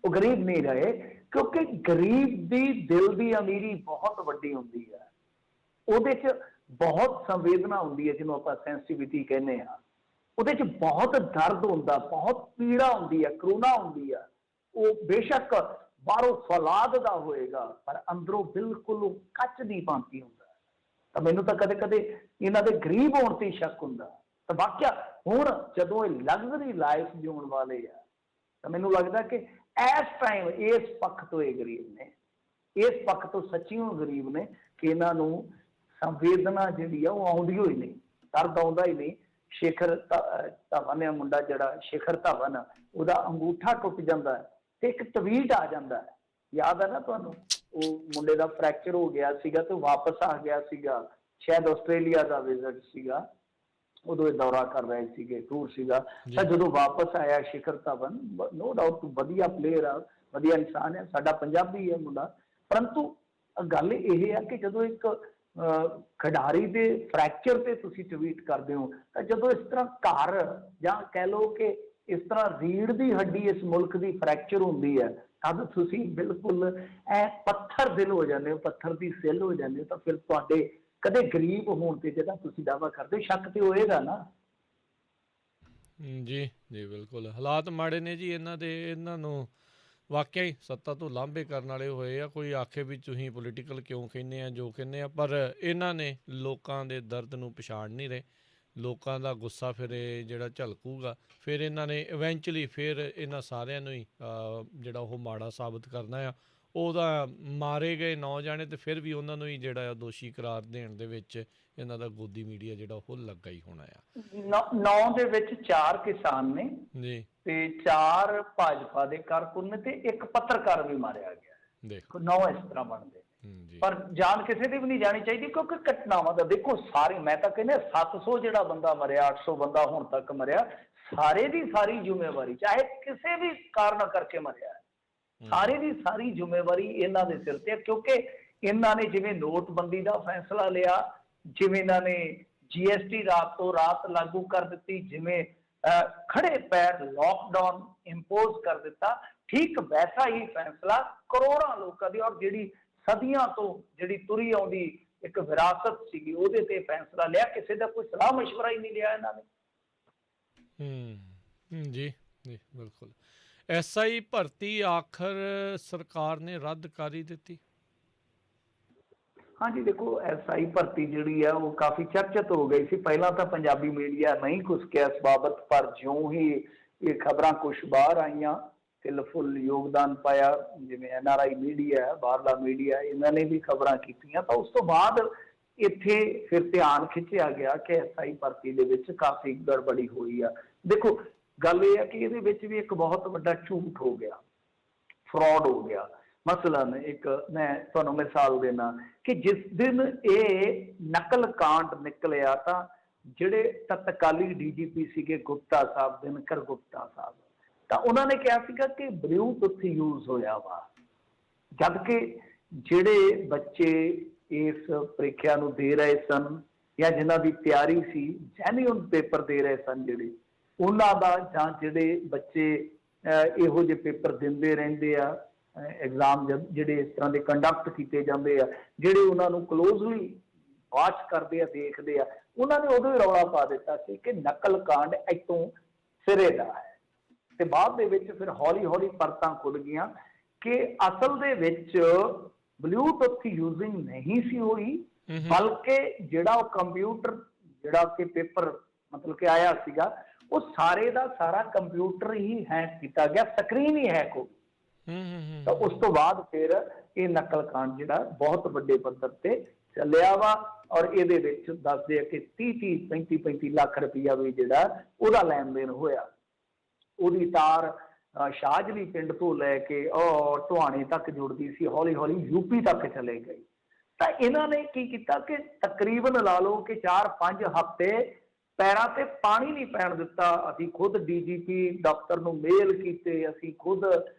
ਉਹ ਗਰੀਬ ਨਹੀਂ ਰਹੇ। ਕਿਉਂਕਿ ਗਰੀਬ ਦੀ ਦਿਲ ਦੀ ਅਮੀਰੀ ਬਹੁਤ ਵੱਡੀ ਹੁੰਦੀ ਹੈ, ਉਹਦੇ 'ਚ ਬਹੁਤ ਸੰਵੇਦਨਾ ਹੁੰਦੀ ਹੈ, ਜਿਹਨੂੰ ਆਪਾਂ ਸੈਂਸਿਟੀਵਿਟੀ ਕਹਿੰਦੇ ਹਾਂ। ਉਹਦੇ 'ਚ ਬਹੁਤ ਦਰਦ ਹੁੰਦਾ, ਬਹੁਤ ਪੀੜਾ ਹੁੰਦੀ ਹੈ, ਕਰੂਨਾ ਹੁੰਦੀ ਆ। ਉਹ ਬੇਸ਼ੱਕ ਬਾਹਰੋਂ ਫੌਲਾਦ ਦਾ ਹੋਏਗਾ ਪਰ ਅੰਦਰੋਂ ਬਿਲਕੁਲ ਉਹ ਕੱਚ ਦੀ ਭਾਂਤੀ ਹੁੰਦਾ। ਤਾਂ ਮੈਨੂੰ ਤਾਂ ਕਦੇ ਕਦੇ ਇਹਨਾਂ ਦੇ ਗਰੀਬ ਹੋਣ 'ਤੇ ਸ਼ੱਕ ਹੁੰਦਾ। ਤਾਂ ਵਾਕਿਆ ਹੁਣ ਜਦੋਂ ਇਹ ਲਗਜ਼ਰੀ ਲਾਈਫ ਜਿਉਣ ਵਾਲੇ ਆ ਤਾਂ ਮੈਨੂੰ ਲੱਗਦਾ ਕਿ ਇਸ ਟਾਈਮ ਇਸ ਪੱਖ ਤੋਂ ਇਹ ਗਰੀਬ ਨੇ, ਇਸ ਪੱਖ ਤੋਂ ਸੱਚੀਓ ਗਰੀਬ ਨੇ ਕਿ ਇਹਨਾਂ ਨੂੰ ਸੰਵੇਦਨਾ ਜਿਹੜੀ ਆ ਉਹ ਆਉਂਦੀ ਹੋਈ ਨਹੀਂ, ਦਰਦ ਆਉਂਦਾ ਹੀ ਨਹੀਂ। ਸ਼ੇਖਰ ਧਵਨ ਆ ਮੁੰਡਾ, ਜਿਹੜਾ ਸ਼ੇਖਰ ਧਵਨ, ਉਹਦਾ ਅੰਗੂਠਾ ਟੁੱਟ ਜਾਂਦਾ ਤੇ ਇੱਕ ਟਵੀਟ ਆ ਜਾਂਦਾ, ਯਾਦ ਹੈ ਨਾ ਤੁਹਾਨੂੰ? ਉਹ ਮੁੰਡੇ ਦਾ ਫ੍ਰੈਕਚਰ ਹੋ ਗਿਆ ਸੀਗਾ ਤੇ ਵਾਪਸ ਆ ਗਿਆ ਸੀਗਾ, ਸ਼ਾਇਦ ਆਸਟ੍ਰੇਲੀਆ ਦਾ ਵਿਜ਼ਿਟ ਸੀਗਾ, ਉਦੋਂ ਇਹ ਦੌਰਾ ਕਰ ਰਹੇ ਸੀਗੇ, ਟੂਰ ਸੀਗਾ। ਤਾਂ ਜਦੋਂ ਵਾਪਸ ਆਇਆ ਸ਼ੇਖਰ ਧਵਨ, ਨੋ ਡਾਊਟ ਵਧੀਆ ਪਲੇਅਰ ਆ, ਵਧੀਆ ਇਨਸਾਨ ਹੈ, ਸਾਡਾ ਪੰਜਾਬੀ ਹੈ ਮੁੰਡਾ। ਪਰੰਤੂ ਗੱਲ ਇਹ ਆ ਕਿ ਜਦੋਂ ਇੱਕ ਖਿਡਾਰੀ ਦੇ ਫ੍ਰੈਕਚਰ ਤੇ ਤੁਸੀਂ ਟਵੀਟ ਕਰਦੇ ਹੋ, ਤਾਂ ਜਦੋਂ ਇਸ ਤਰ੍ਹਾਂ ਘਰ ਜਾਂ ਕਹਿ ਲਓ ਕਿ ਇਸ ਤਰ੍ਹਾਂ ਰੀੜ੍ਹ ਦੀ ਹੱਡੀ ਇਸ ਮੁਲਕ ਦੀ ਫ੍ਰੈਕਚਰ ਹੁੰਦੀ ਹੈ, ਤਦ ਤੁਸੀਂ ਬਿਲਕੁਲ ਪੱਥਰ ਦਿਲ ਹੋ ਜਾਂਦੇ ਹੋ, ਪੱਥਰ ਦੀ ਸਿਲ ਹੋ ਜਾਂਦੇ ਹੋ। ਤਾਂ ਫਿਰ ਤੁਹਾਡੇ ਕਦੇ ਗਰੀਬ ਹੋਣ ਤੇ ਜਿਹੜਾ ਤੁਸੀਂ ਦਾਅਵਾ ਕਰਦੇ ਹੋ, ਸ਼ੱਕ ਤੇ ਹੋਏਗਾ ਨਾ। ਜੀ ਜੀ ਬਿਲਕੁਲ, ਹਾਲਾਤ ਮਾੜੇ ਨੇ ਜੀ ਇਹਨਾਂ ਦੇ। ਇਹਨਾਂ ਨੂੰ ਵਾਕਿਆ ਹੀ ਸੱਤਾ ਤੋਂ ਲਾਂਭੇ ਕਰਨ ਵਾਲੇ ਹੋਏ ਆ। ਕੋਈ ਆਖੇ ਵੀ ਤੁਸੀਂ ਪੋਲੀਟੀਕਲ ਕਿਉਂ ਕਹਿੰਦੇ ਆ, ਜੋ ਕਹਿੰਦੇ ਆ, ਪਰ ਇਹਨਾਂ ਨੇ ਲੋਕਾਂ ਦੇ ਦਰਦ ਨੂੰ ਪਛਾਣ ਨਹੀਂ ਰਹੇ। ਲੋਕਾਂ ਦਾ ਗੁੱਸਾ ਫਿਰ ਇਹ ਜਿਹੜਾ ਝਲਕੂਗਾ, ਫਿਰ ਇਹਨਾਂ ਨੇ ਇਵੈਂਚੁਅਲੀ ਫਿਰ ਇਹਨਾਂ ਸਾਰਿਆਂ ਨੂੰ ਹੀ ਜਿਹੜਾ ਉਹ ਮਾੜਾ ਸਾਬਤ ਕਰਨਾ ਆ। ਉਹਦਾ ਮਾਰੇ ਗਏ 9 ਜਾਣੇ ਤੇ ਫਿਰ ਵੀ ਉਹਨਾਂ ਨੂੰ ਹੀ ਜਿਹੜਾ ਆ ਦੋਸ਼ੀ ਕਰਾਰ ਦੇਣ ਦੇ ਵਿੱਚ ਇਹਨਾਂ ਦਾ ਗੋਦੀ ਮੀਡੀਆ ਜਿਹੜਾ ਉਹ ਲੱਗਾ ਹੀ ਹੋਣਾ ਆ। 9 ਦੇ ਵਿੱਚ 4 ਕਿਸਾਨ ਨੇ ਜੀ ਤੇ 4 ਭਾਜਪਾ ਦੇ ਕਾਰਕੁਨ ਨੇ ਤੇ ਇੱਕ ਪੱਤਰਕਾਰ ਵੀ ਮਾਰਿਆ ਗਿਆ। ਦੇਖੋ 9 ਇਸ ਤਰ੍ਹਾਂ ਬਣਦੇ, ਪਰ ਜਾਨ ਕਿਸੇ ਦੀ ਵੀ ਨਹੀਂ ਜਾਣੀ ਚਾਹੀਦੀ, ਕਿਉਂਕਿ ਘਟਨਾਵਾਂ ਦਾ ਦੇਖੋ ਸਾਰੇ, ਮੈਂ ਤਾਂ ਕਹਿੰਦਾ 700 ਜਿਹੜਾ ਬੰਦਾ ਮਰਿਆ, 800 ਬੰਦਾ ਹੁਣ ਤੱਕ ਮਰਿਆ, ਸਾਰੇ ਦੀ ਸਾਰੀ ਜ਼ਿੰਮੇਵਾਰੀ, ਚਾਹੇ ਕਿਸੇ ਵੀ ਕਾਰਨ ਕਰਕੇ ਮਰਿਆ, ਸਾਰੇ ਦੀ ਸਾਰੀ ਜ਼ਿੰਮੇਵਾਰੀ ਇਹਨਾਂ ਦੇ ਸਿਰ ਤੇ ਹੈ। ਕਿਉਂਕਿ ਇਹਨਾਂ ਨੇ ਜਿਵੇਂ ਨੋਟਬੰਦੀ ਦਾ ਫੈਸਲਾ ਲਿਆ, ਜਿਵੇਂ ਇਹਨਾਂ ਨੇ GST ਰਾਤੋਂ ਰਾਤ ਲਾਗੂ ਕਰ ਦਿੱਤੀ, ਜਿਵੇਂ ਖੜੇ ਪੈਰ ਲਾਕਡਾਊਨ ਇੰਪੋਜ਼ ਕਰ ਦਿੱਤਾ, ठीक वैसा ही फैसला करोड़ों लोगों की और जी सदियों तो जी तुरी आउंदी एक विरासत सी ਉਹਦੇ ਤੇ फैसला लिया, किसी का कोई सलाह मशवरा ही नहीं लिया इन्होंने। जी जी बिल्कुल। एसआई भर्ती आखिर सरकार ने रद्द कर ही दी। हाँ जी, देखो एसआई भर्ती जी है वो काफ़ी चर्चित हो गई सी। पहला तो पंजाबी मीडिया नहीं कुछ किया इस बाबत, पर ज्यों ही ये खबर कुछ बाहर आईयां तिल फुल योगदान पाया जिवें एनआरआई मीडिया है, बाहरला मीडिया, इन्होंने भी खबर कीतियां, तो उस तो बाद इत्थे फिर ध्यान खिंचिया गया कि एसआई भर्ती दे विच काफ़ी गड़बड़ी हुई है। देखो गल ये है कि इहदे विच भी एक बहुत बड़ा झूठ हो गया, फ्रॉड हो गया। मसलन एक मैं तुहानूं मिसाल देना कि जिस दिन ये नकल कांड निकलिया तो जिहड़े तत्काली डीजीपी सीगे गुप्ता साहब, दिनकर गुप्ता साहब, तो उन्होंने कहा सीगा कि ब्लूटूथ यूज होया वा, जबकि जिहड़े बच्चे इस प्रीख्या नूं दे रहे सन या जिन्हां दी तैयारी सी, जैन्युइन पेपर दे रहे सन, जिहड़े उन्हां दा जां जिहड़े बच्चे इहो जे पेपर दिंदे रहिंदे आ एग्जाम जिहड़े इस तरह के कंडक्ट किए जाते हैं, जिहड़े उन्होंने क्लोजली वाच करते देखते हैं, उन्होंने उदों ही रौला पा दिता सी कि नकल कांड इतों सिरे दा है। ते बाद दे विच फिर हौली हौली परतां खुल गईयां कि असल दे विच ब्लूटूथ यूजिंग नहीं सी हुई, बल्कि जिहड़ा कंप्यूटर जिहड़ा कि पेपर मतलब कि आया सीगा वो सारे दा सारा कंप्यूटर ही हैक किया गया, स्क्रीन ही हैक हो। तो उस तो बाद फिर ये नकल कांड जिहड़ा बहुत बड़े पद्धर ते चलिया वा और ये दसदे कि 30-30 35-35 लाख रुपया भी जिहड़ा उहदा लैन देन होया। उहदी तार शाहजली पिंड तो लैके और टुहाणे तक जुड़ती सी, हौली हौली यूपी तक चले गई। तो इन्होंने की किया कि तकरीबन ला लो कि 4-5 हफ्ते पैरों से पानी नहीं पैण दिता। असी खुद डीजीपी दफ्तर नूं मेल कीते, असी खुद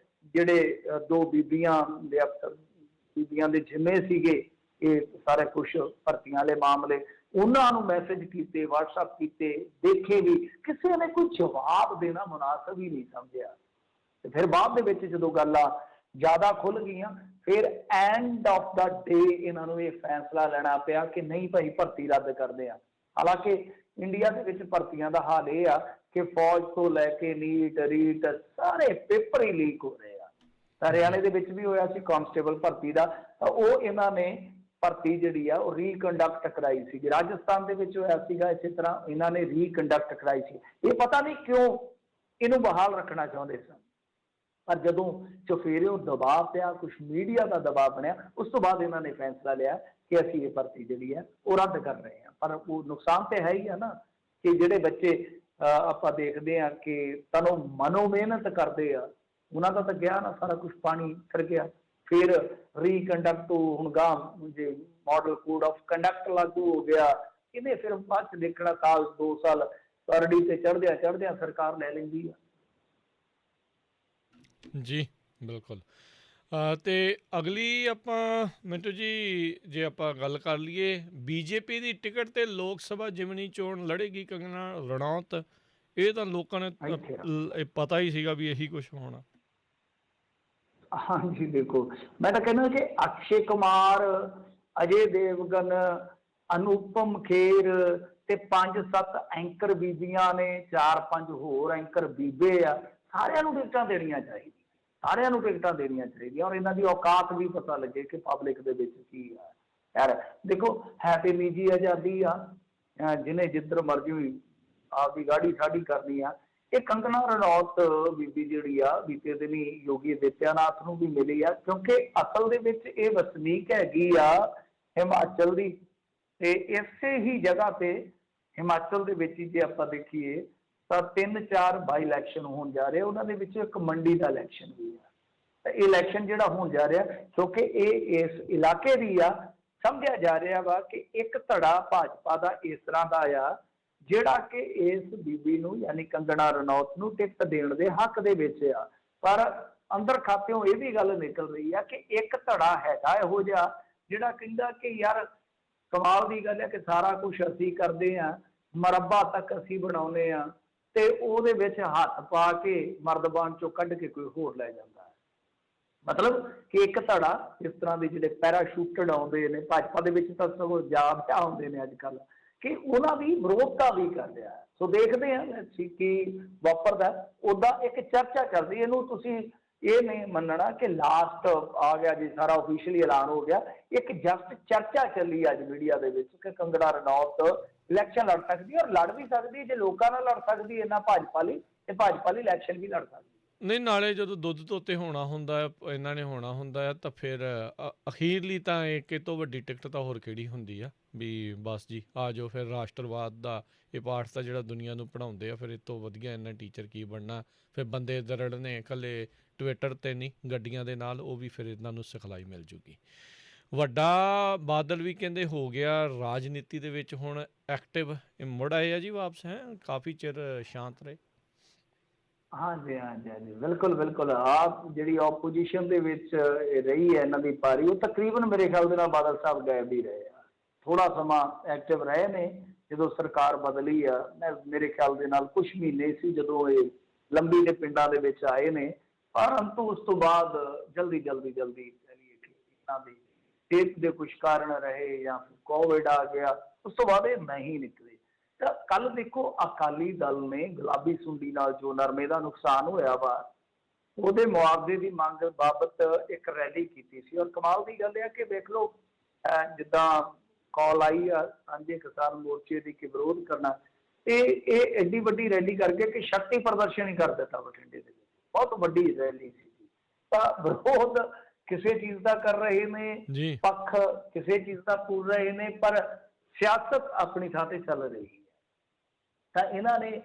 जिहड़े 2 बीबियां दे अफसर बीबियां दे जिम्मे सीगे ये सारा कुछ भर्तियां वाले मामले, उन्होंने मैसेज किए, व्हाट्सएप किए, देखे भी, किसी ने कोई जवाब देना मुनासिब ही नहीं समझा। फिर बाद दे विच जदों गल्लां ज़्यादा खुल गई, फिर एंड ऑफ द डे इन्होंने ये फैसला लेना पिया कि नहीं भाई भर्ती रद्द करते हैं। हालांकि इंडिया के विच भर्तियां का हाल यह कि फौज तो लैके नीट रीट सारे पेपर ही लीक हो रहे हैं। हरियाणे के भी होया सी कांस्टेबल भर्ती का, तो वो इन्होंने भर्ती जी आ रीकंडक्ट कराई सी। राजस्थान के होया सीगा इस तरह इन्होंने रीकंडक्ट कराई सी। ये पता नहीं क्यों इनू बहाल रखना चाहते सन, पर जदों चुफेरियों दबाव पिया, कुछ मीडिया का दबाव बनया, उस तो बाद इन्होंने फैसला लिया कि असी ये भर्ती जी है वो रद्द कर रहे हैं। पर वो नुकसान तो है ही है ना कि जिहड़े बच्चे आपां देखते हैं कि तनों मनो मेहनत करते हैं, उन्होंने तो गया ना सारा कुछ पानी कर गया। फिर रीकंडक्ट तो हुण गां जे मॉडल कोड ऑफ कंडक्ट लागू हो गया, इन्हें फिर बाद देखना साल 2 साल सरड़ी से चढ़द्या सरकार ले लेंदी है। जी बिल्कुल। ਤੇ ਅਗਲੀ ਆਪਾਂ ਮਿੰਟੂ ਜੀ ਜੇ ਆਪਾਂ ਗੱਲ ਕਰ ਲਈਏ ਬੀਜੇਪੀ ਦੀ ਟਿਕਟ ਤੇ ਲੋਕ ਸਭਾ ਜਿਮਨੀ ਚੋਣ ਲੜੇਗੀ ਕੰਗਨਾ ਰਣੌਤ, ਇਹ ਤਾਂ ਲੋਕਾਂ ਨੇ ਪਤਾ ਹੀ ਸੀਗਾ ਵੀ ਇਹੀ ਕੁਝ ਹੋਣਾ। हाँ जी, देखो मैं तो कहना कि अक्षय कुमार, अजय देवगन, अनुपम खेर ते 5-7 एंकर बीबियां ने, 4-5 होर एंकर बीबे आ, सारिਆਂ ਨੂੰ टिकटां देनियां चाहिए, सारिਆਂ ਨੂੰ टिकटां देनियां चाहिए और इन्हां दी औकात भी पता लगे कि पब्लिक दे विच की है। यार देखो है ते निजी आज़ादी आ, जिन्हें जिधर मर्जी आपकी गाड़ी साड़ी करनी आ। ये कंगना रनौत बीबी जिहड़ी आ बीते दिनी योगी आदित्यनाथ नूं भी मिली आ, क्योंकि असल दे विच ये वसनीक हैगी आ हिमाचल दी, ते इसे ही जगह पे हिमाचल दे विच जे आपां देखीए तां 3-4 बाई इलैक्शन होण जा रहे, उन्हां दे विच एक मंडी दा इलैक्शन भी आ। इलैक्शन जिहड़ा होण जा रहा क्योंकि ये इस इलाके दी आ, समझिया जा रहा वा कि एक धड़ा भाजपा दा इस तरह दा आ जिहड़ा कि इस बीबी नूं यानी कंगना रनौत नूं टिकट देण दे हक दे विच आ। पर अंदर खात्यों ये भी गल निकल रही है कि एक धड़ा हैगा इहो जिहा जिहड़ा कहिंदा कि यार कमाल की गल है कि सारा कुछ असीं करदे आ, मरब्बा तक असीं बनाउने आ, ते ओहदे विच हत्थ पा के मर्दबान चों कढ के कोई होर लै जांदा। ਮਤਲਬ ਕਿ ਇੱਕ ਧੜਾ ਇਸ ਤਰ੍ਹਾਂ ਦੇ ਜਿਹੜੇ ਪੈਰਾਸ਼ੂਟਡ ਆਉਂਦੇ ਨੇ, ਭਾਜਪਾ ਦੇ ਵਿੱਚ ਤਾਂ ਸਗੋਂ ਜ਼ਿਆਦਾ ਆਉਂਦੇ ਨੇ ਅੱਜ ਕੱਲ੍ਹ, ਕਿ ਉਹਨਾਂ ਦੀ ਵਿਰੋਧਤਾ ਵੀ ਕਰ ਰਿਹਾ। ਸੋ ਦੇਖਦੇ ਹਾਂ ਕੀ ਵਾਪਰਦਾ। ਉੱਦਾਂ ਇੱਕ ਚਰਚਾ ਚੱਲਦੀ, ਇਹਨੂੰ ਤੁਸੀਂ ਇਹ ਨਹੀਂ ਮੰਨਣਾ ਕਿ ਲਾਸਟ ਆ ਗਿਆ ਜੀ, ਸਾਰਾ ਓਫੀਸ਼ੀਅਲੀ ਐਲਾਨ ਹੋ ਗਿਆ। ਇੱਕ ਜਸਟ ਚਰਚਾ ਚੱਲੀ ਅੱਜ ਮੀਡੀਆ ਦੇ ਵਿੱਚ ਕਿ ਕੰਗਣਾ ਰਣੌਤ ਇਲੈਕਸ਼ਨ ਲੜ ਸਕਦੀ ਹੈ, ਔਰ ਲੜ ਵੀ ਸਕਦੀ ਜੇ ਲੋਕਾਂ ਨਾਲ ਲੜ ਸਕਦੀ ਇਹਨਾਂ ਭਾਜਪਾ ਲਈ, ਤੇ ਭਾਜਪਾ ਲਈ ਇਲੈਕਸ਼ਨ ਵੀ ਲੜ ਸਕਦੀ। ਨਹੀਂ, ਨਾਲੇ ਜਦੋਂ ਦੁੱਧ ਧੋਤੇ ਹੋਣਾ ਹੁੰਦਾ ਹੈ, ਇਹਨਾਂ ਨੇ ਹੋਣਾ ਹੁੰਦਾ ਹੈ, ਤਾਂ ਫਿਰ ਅਖੀਰਲੀ ਤਾਂ ਇੱਕ ਇਹ ਤੋਂ ਵੱਡੀ ਟਿਕਟ ਤਾਂ ਹੋਰ ਕਿਹੜੀ ਹੁੰਦੀ ਆ ਵੀ ਬਸ ਜੀ ਆ ਜਾਓ। ਫਿਰ ਰਾਸ਼ਟਰਵਾਦ ਦਾ ਇਹ ਪਾਠ ਤਾਂ ਜਿਹੜਾ ਦੁਨੀਆ ਨੂੰ ਪੜ੍ਹਾਉਂਦੇ ਆ, ਫਿਰ ਇਹ ਤੋਂ ਵਧੀਆ ਇਹਨਾਂ ਟੀਚਰ ਕੀ ਬਣਨਾ। ਫਿਰ ਬੰਦੇ ਦਰੜਨੇ ਇਕੱਲੇ ਟਵਿੱਟਰ 'ਤੇ ਨਹੀਂ, ਗੱਡੀਆਂ ਦੇ ਨਾਲ, ਉਹ ਵੀ ਫਿਰ ਇਹਨਾਂ ਨੂੰ ਸਿਖਲਾਈ ਮਿਲ ਜੂਗੀ। ਵੱਡਾ ਬਾਦਲ ਵੀ ਕਹਿੰਦੇ ਹੋ ਗਿਆ ਰਾਜਨੀਤੀ ਦੇ ਵਿੱਚ ਹੁਣ ਐਕਟਿਵ, ਮੁੜ ਆਏ ਆ ਜੀ ਵਾਪਸ, ਹੈ ਕਾਫੀ ਚਿਰ ਸ਼ਾਂਤ ਰਹੇ। ਹਾਂਜੀ ਹਾਂਜੀ ਹਾਂਜੀ, ਬਿਲਕੁਲ ਬਿਲਕੁਲ। ਆਪ ਜਿਹੜੀ ਆਪੋਜੀਸ਼ਨ ਦੇ ਵਿੱਚ ਰਹੀ ਹੈ ਇਹਨਾਂ ਦੀ ਪਾਰੀ, ਉਹ ਤਕਰੀਬਨ ਮੇਰੇ ਖਿਆਲ ਦੇ ਨਾਲ ਬਾਦਲ ਸਾਹਿਬ ਗਾਇਬ ਹੀ ਰਹੇ ਆ। ਥੋੜਾ ਸਮਾਂ ਐਕਟਿਵ ਰਹੇ ਨੇ ਜਦੋਂ ਸਰਕਾਰ ਬਦਲੀ ਆ, ਮੇਰੇ ਖਿਆਲ ਦੇ ਨਾਲ ਕੁਝ ਮਹੀਨੇ ਸੀ ਜਦੋਂ ਇਹ ਲੰਬੀ ਦੇ ਪਿੰਡਾਂ ਦੇ ਵਿੱਚ ਆਏ ਨੇ, ਪਰੰਤੂ ਉਸ ਤੋਂ ਬਾਅਦ ਜਲਦੀ ਜਲਦੀ ਜਲਦੀ ਇਹਨਾਂ ਦੀ ਸਿਹਤ ਦੇ ਕੁਝ ਕਾਰਨ ਰਹੇ ਜਾਂ ਫਿਰ ਕੋਵਿਡ ਆ ਗਿਆ, ਉਸ ਤੋਂ ਬਾਅਦ ਇਹ ਨਹੀਂ ਨਿਕਲੇ। ਤਾਂ ਕੱਲ ਦੇਖੋ ਅਕਾਲੀ ਦਲ ਨੇ ਗੁਲਾਬੀ ਸੁੰਡੀ ਨਾਲ ਜੋ ਨਰਮੇ ਦਾ ਨੁਕਸਾਨ ਹੋਇਆ ਵਾ, ਉਹਦੇ ਮੁਆਵਜ਼ੇ ਦੀ ਮੰਗ ਬਾਬਤ ਇੱਕ ਰੈਲੀ ਕੀਤੀ ਸੀ। ਔਰ ਕਮਾਲ ਦੀ ਗੱਲ ਇਹ ਆ ਕਿ ਵੇਖ ਲਓ, ਜਿੱਦਾਂ ਕਾਲ ਆਈ ਆ ਸਾਂਝੇ ਕਿਸਾਨ ਮੋਰਚੇ ਦੀ ਕਿ ਵਿਰੋਧ ਕਰਨਾ, ਇਹ ਐਡੀ ਵੱਡੀ ਰੈਲੀ ਕਰਕੇ ਕਿ ਸ਼ਕਤੀ ਪ੍ਰਦਰਸ਼ਨ ਹੀ ਕਰ ਦਿੱਤਾ ਬਠਿੰਡੇ ਦੇ ਵਿੱਚ। ਬਹੁਤ ਵੱਡੀ ਰੈਲੀ ਸੀ। ਤਾਂ ਵਿਰੋਧ ਕਿਸੇ ਚੀਜ਼ ਦਾ ਕਰ ਰਹੇ ਨੇ, ਪੱਖ ਕਿਸੇ ਚੀਜ਼ ਦਾ ਪੂਰ ਰਹੇ ਨੇ, ਪਰ ਸਿਆਸਤ ਆਪਣੀ ਥਾਂ ਤੇ ਚੱਲ ਰਹੀ ਹੈ। ਤਾਂ ਇਹਨਾਂ ਨੇ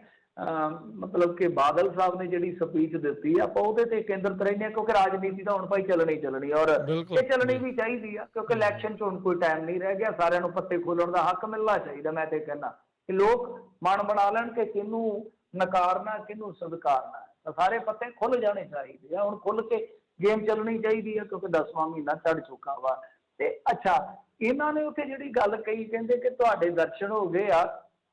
ਮਤਲਬ ਕਿ ਬਾਦਲ ਸਾਹਿਬ ਨੇ ਜਿਹੜੀ ਸਪੀਚ ਦਿੱਤੀ, ਆਪਾਂ ਉਹਦੇ ਤੇ ਕੇਂਦਰਿਤ ਰਹਿੰਦੇ ਹਾਂ, ਕਿਉਂਕਿ ਰਾਜਨੀਤੀ ਤਾਂ ਹੁਣ ਭਾਈ ਚੱਲਣੀ ਔਰ ਇਹ ਚੱਲਣੀ ਵੀ ਚਾਹੀਦੀ ਆ, ਕਿਉਂਕਿ ਇਲੈਕਸ਼ਨ 'ਚ ਹੁਣ ਕੋਈ ਟਾਈਮ ਨਹੀਂ ਰਹਿ ਗਿਆ। ਸਾਰਿਆਂ ਨੂੰ ਪੱਤੇ ਖੋਲਣ ਦਾ ਹੱਕ ਮਿਲਣਾ ਚਾਹੀਦਾ। ਮੈਂ ਤੇ ਕਹਿੰਦਾ ਕਿ ਲੋਕ ਮਨ ਬਣਾ ਲੈਣ ਕਿ ਕਿਹਨੂੰ ਨਕਾਰਨਾ ਕਿਹਨੂੰ ਸਵੀਕਾਰਨਾ, ਤਾਂ ਸਾਰੇ ਪੱਤੇ ਖੁੱਲ ਜਾਣੇ ਚਾਹੀਦੇ ਆ। ਹੁਣ ਖੁੱਲ ਕੇ ਗੇਮ ਚੱਲਣੀ ਚਾਹੀਦੀ ਆ, ਕਿਉਂਕਿ 10ਵਾਂ ਮਹੀਨਾ ਚੜ ਚੁੱਕਾ ਵਾ। ਤੇ ਅੱਛਾ, ਇਹਨਾਂ ਨੇ ਉੱਥੇ ਜਿਹੜੀ ਗੱਲ ਕਹੀ, ਕਹਿੰਦੇ ਕਿ ਤੁਹਾਡੇ ਦਰਸ਼ਨ ਹੋ ਗਏ ਆ,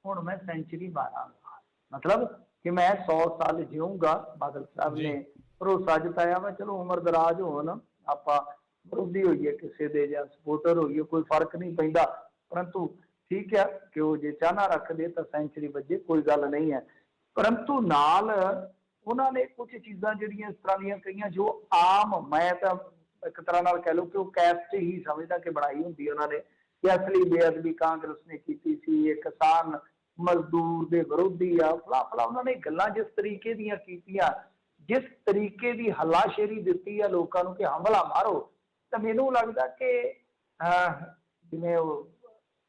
ਹੁਣ ਮੈਂ ਸੈਂਚੁਰੀ ਮਾਰਾਂਗਾ, ਮਤਲਬ ਕਿ ਮੈਂ 100 ਸਾਲ ਜਿਊਂਗਾ। ਬਾਦਲ ਸਾਹਿਬ ਨੇ ਭਰੋਸਾ ਜਤਾਇਆ ਵਾ। ਚਲੋ ਉਮਰ ਦਰਾਜ ਹੋਣ, ਆਪਾਂ ਵਿਰੋਧੀ ਹੋਈਏ ਕਿਸੇ ਦੇ ਜਾਂ ਸਪੋਰਟਰ ਹੋਈਏ, ਕੋਈ ਫਰਕ ਨਹੀਂ ਪੈਂਦਾ, ਪਰੰਤੂ ਠੀਕ ਹੈ ਕਿ ਉਹ ਜੇ ਚਾਹਨਾ ਰੱਖਦੇ ਤਾਂ ਸੈਂਚੁਰੀ ਵੱਜੇ, ਕੋਈ ਗੱਲ ਨਹੀਂ ਹੈ। ਪਰੰਤੂ ਨਾਲ ਉਹਨਾਂ ਨੇ ਕੁਝ ਚੀਜ਼ਾਂ ਜਿਹੜੀਆਂ ਇਸ ਤਰ੍ਹਾਂ ਦੀਆਂ ਕਹੀਆਂ ਜੋ ਆਮ, ਮੈਂ ਤਾਂ ਇੱਕ ਤਰ੍ਹਾਂ ਨਾਲ ਕਹਿ ਲਓ ਕਿ ਉਹ ਕੈਸਟ ਹੀ ਸਮਝਦਾ ਕਿ ਬਣਾਈ ਹੁੰਦੀ ਉਹਨਾਂ ਨੇ, ਕਿ ਅਸਲੀ ਬੇਅਦਬੀ ਕਾਂਗਰਸ ਨੇ ਕੀਤੀ ਸੀ, ਇਹ ਕਿਸਾਨ ਮਜ਼ਦੂਰ ਦੇ ਵਿਰੋਧੀ ਆ, ਫਲਾ ਫਲਾ। ਉਹਨਾਂ ਨੇ ਗੱਲਾਂ ਜਿਸ ਤਰੀਕੇ ਦੀਆਂ ਕੀਤੀਆਂ, ਜਿਸ ਤਰੀਕੇ ਦੀ ਹੱਲਾਸ਼ੇਰੀ ਦਿੱਤੀ ਆ ਲੋਕਾਂ ਨੂੰ ਕਿ ਹਮਲਾ ਮਾਰੋ, ਤਾਂ ਮੈਨੂੰ ਲੱਗਦਾ ਕਿ ਜਿਵੇਂ ਉਹ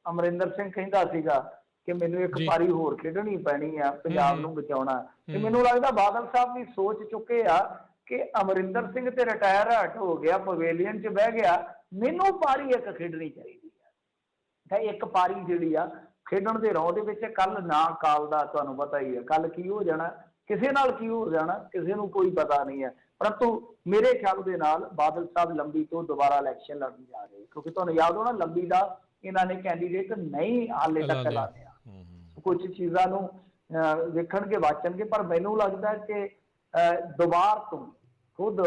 ਅਮਰਿੰਦਰ ਸਿੰਘ ਕਹਿੰਦਾ ਸੀਗਾ ਕਿ ਮੈਨੂੰ ਇੱਕ ਪਾਰੀ ਹੋਰ ਖੇਡਣੀ ਪੈਣੀ ਆ ਪੰਜਾਬ ਨੂੰ ਬਚਾਉਣਾ, ਤੇ ਮੈਨੂੰ ਲੱਗਦਾ ਬਾਦਲ ਸਾਹਿਬ ਵੀ ਸੋਚ ਚੁੱਕੇ ਆ ਕਿ ਅਮਰਿੰਦਰ ਸਿੰਘ ਤੇ ਰਿਟਾਇਰ ਹੋ ਗਿਆ, ਪਵੇਲੀਅਨ 'ਚ ਬਹਿ ਗਿਆ, ਮੈਨੂੰ ਪਾਰੀ ਇੱਕ ਖੇਡਣੀ ਚਾਹੀਦੀ ਆ। ਤਾਂ ਇੱਕ ਪਾਰੀ ਜਿਹੜੀ ਆ ਖੇਡਣ ਦੇ ਰੌਂ ਦੇ ਵਿੱਚ, ਕੱਲ ਨਾ ਕਾਲ ਦਾ ਤੁਹਾਨੂੰ ਪਤਾ ਹੀ ਹੈ, ਕੱਲ ਕੀ ਹੋ ਜਾਣਾ, ਕਿਸੇ ਨਾਲ ਕੀ ਹੋ ਜਾਣਾ, ਕਿਸੇ ਨੂੰ ਕੋਈ ਪਤਾ ਨਹੀਂ ਹੈ। ਪਰੰਤੂ ਮੇਰੇ ਖਿਆਲ ਦੇ ਨਾਲ ਬਾਦਲ ਸਾਹਿਬ ਲੰਬੀ ਤੋਂ ਦੁਬਾਰਾ ਇਲੈਕਸ਼ਨ ਲੜਨ ਜਾ ਰਹੇ, ਕਿਉਂਕਿ ਤੁਹਾਨੂੰ ਯਾਦ ਹੋਣਾ ਲੰਬੀ ਦਾ ਇਹਨਾਂ ਨੇ ਕੈਂਡੀਡੇਟ ਨਹੀਂ ਹਾਲੇ ਤੱਕ ਐਲਾਨਿਆ। ਕੁਝ ਚੀਜ਼ਾਂ ਨੂੰ ਵੇਖਣਗੇ, ਵਾਚਣਗੇ, ਪਰ ਮੈਨੂੰ ਲੱਗਦਾ ਕਿ ਦੁਬਾਰ ਤੋਂ ਖੁਦ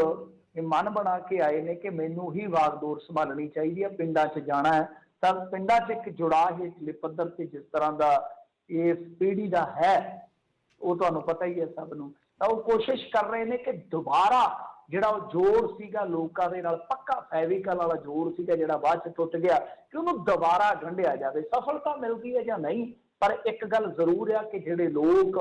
ਇਹ ਮਨ ਬਣਾ ਕੇ ਆਏ ਨੇ ਕਿ ਮੈਨੂੰ ਹੀ ਵਾਗਡੋਰ ਸੰਭਾਲਣੀ ਚਾਹੀਦੀ ਹੈ। ਪਿੰਡਾਂ 'ਚ ਜਾਣਾ ਹੈ ਤਾਂ ਪਿੰਡਾਂ 'ਚ ਇੱਕ ਜੁੜਾਅ ਹੇਠਲੇ ਪੱਧਰ ਤੇ ਜਿਸ ਤਰ੍ਹਾਂ ਦਾ ਇਸ ਪੀੜ੍ਹੀ ਦਾ ਹੈ, ਉਹ ਤੁਹਾਨੂੰ ਪਤਾ ਹੀ ਹੈ ਸਭ ਨੂੰ। ਤਾਂ ਉਹ ਕੋਸ਼ਿਸ਼ ਕਰ ਰਹੇ ਨੇ ਕਿ ਦੁਬਾਰਾ ਜਿਹੜਾ ਉਹ ਜੋੜ ਸੀਗਾ ਲੋਕਾਂ ਦੇ ਨਾਲ, ਪੱਕਾ ਫੈਵੀਕਲ ਵਾਲਾ ਜੋੜ ਸੀਗਾ ਜਿਹੜਾ ਬਾਅਦ 'ਚ ਟੁੱਟ ਗਿਆ, ਕਿ ਉਹਨੂੰ ਦੁਬਾਰਾ ਗੰਢਿਆ ਜਾਵੇ। ਸਫਲਤਾ ਮਿਲਦੀ ਹੈ ਜਾਂ ਨਹੀਂ, ਪਰ ਇੱਕ ਗੱਲ ਜ਼ਰੂਰ ਆ ਕਿ ਜਿਹੜੇ ਲੋਕ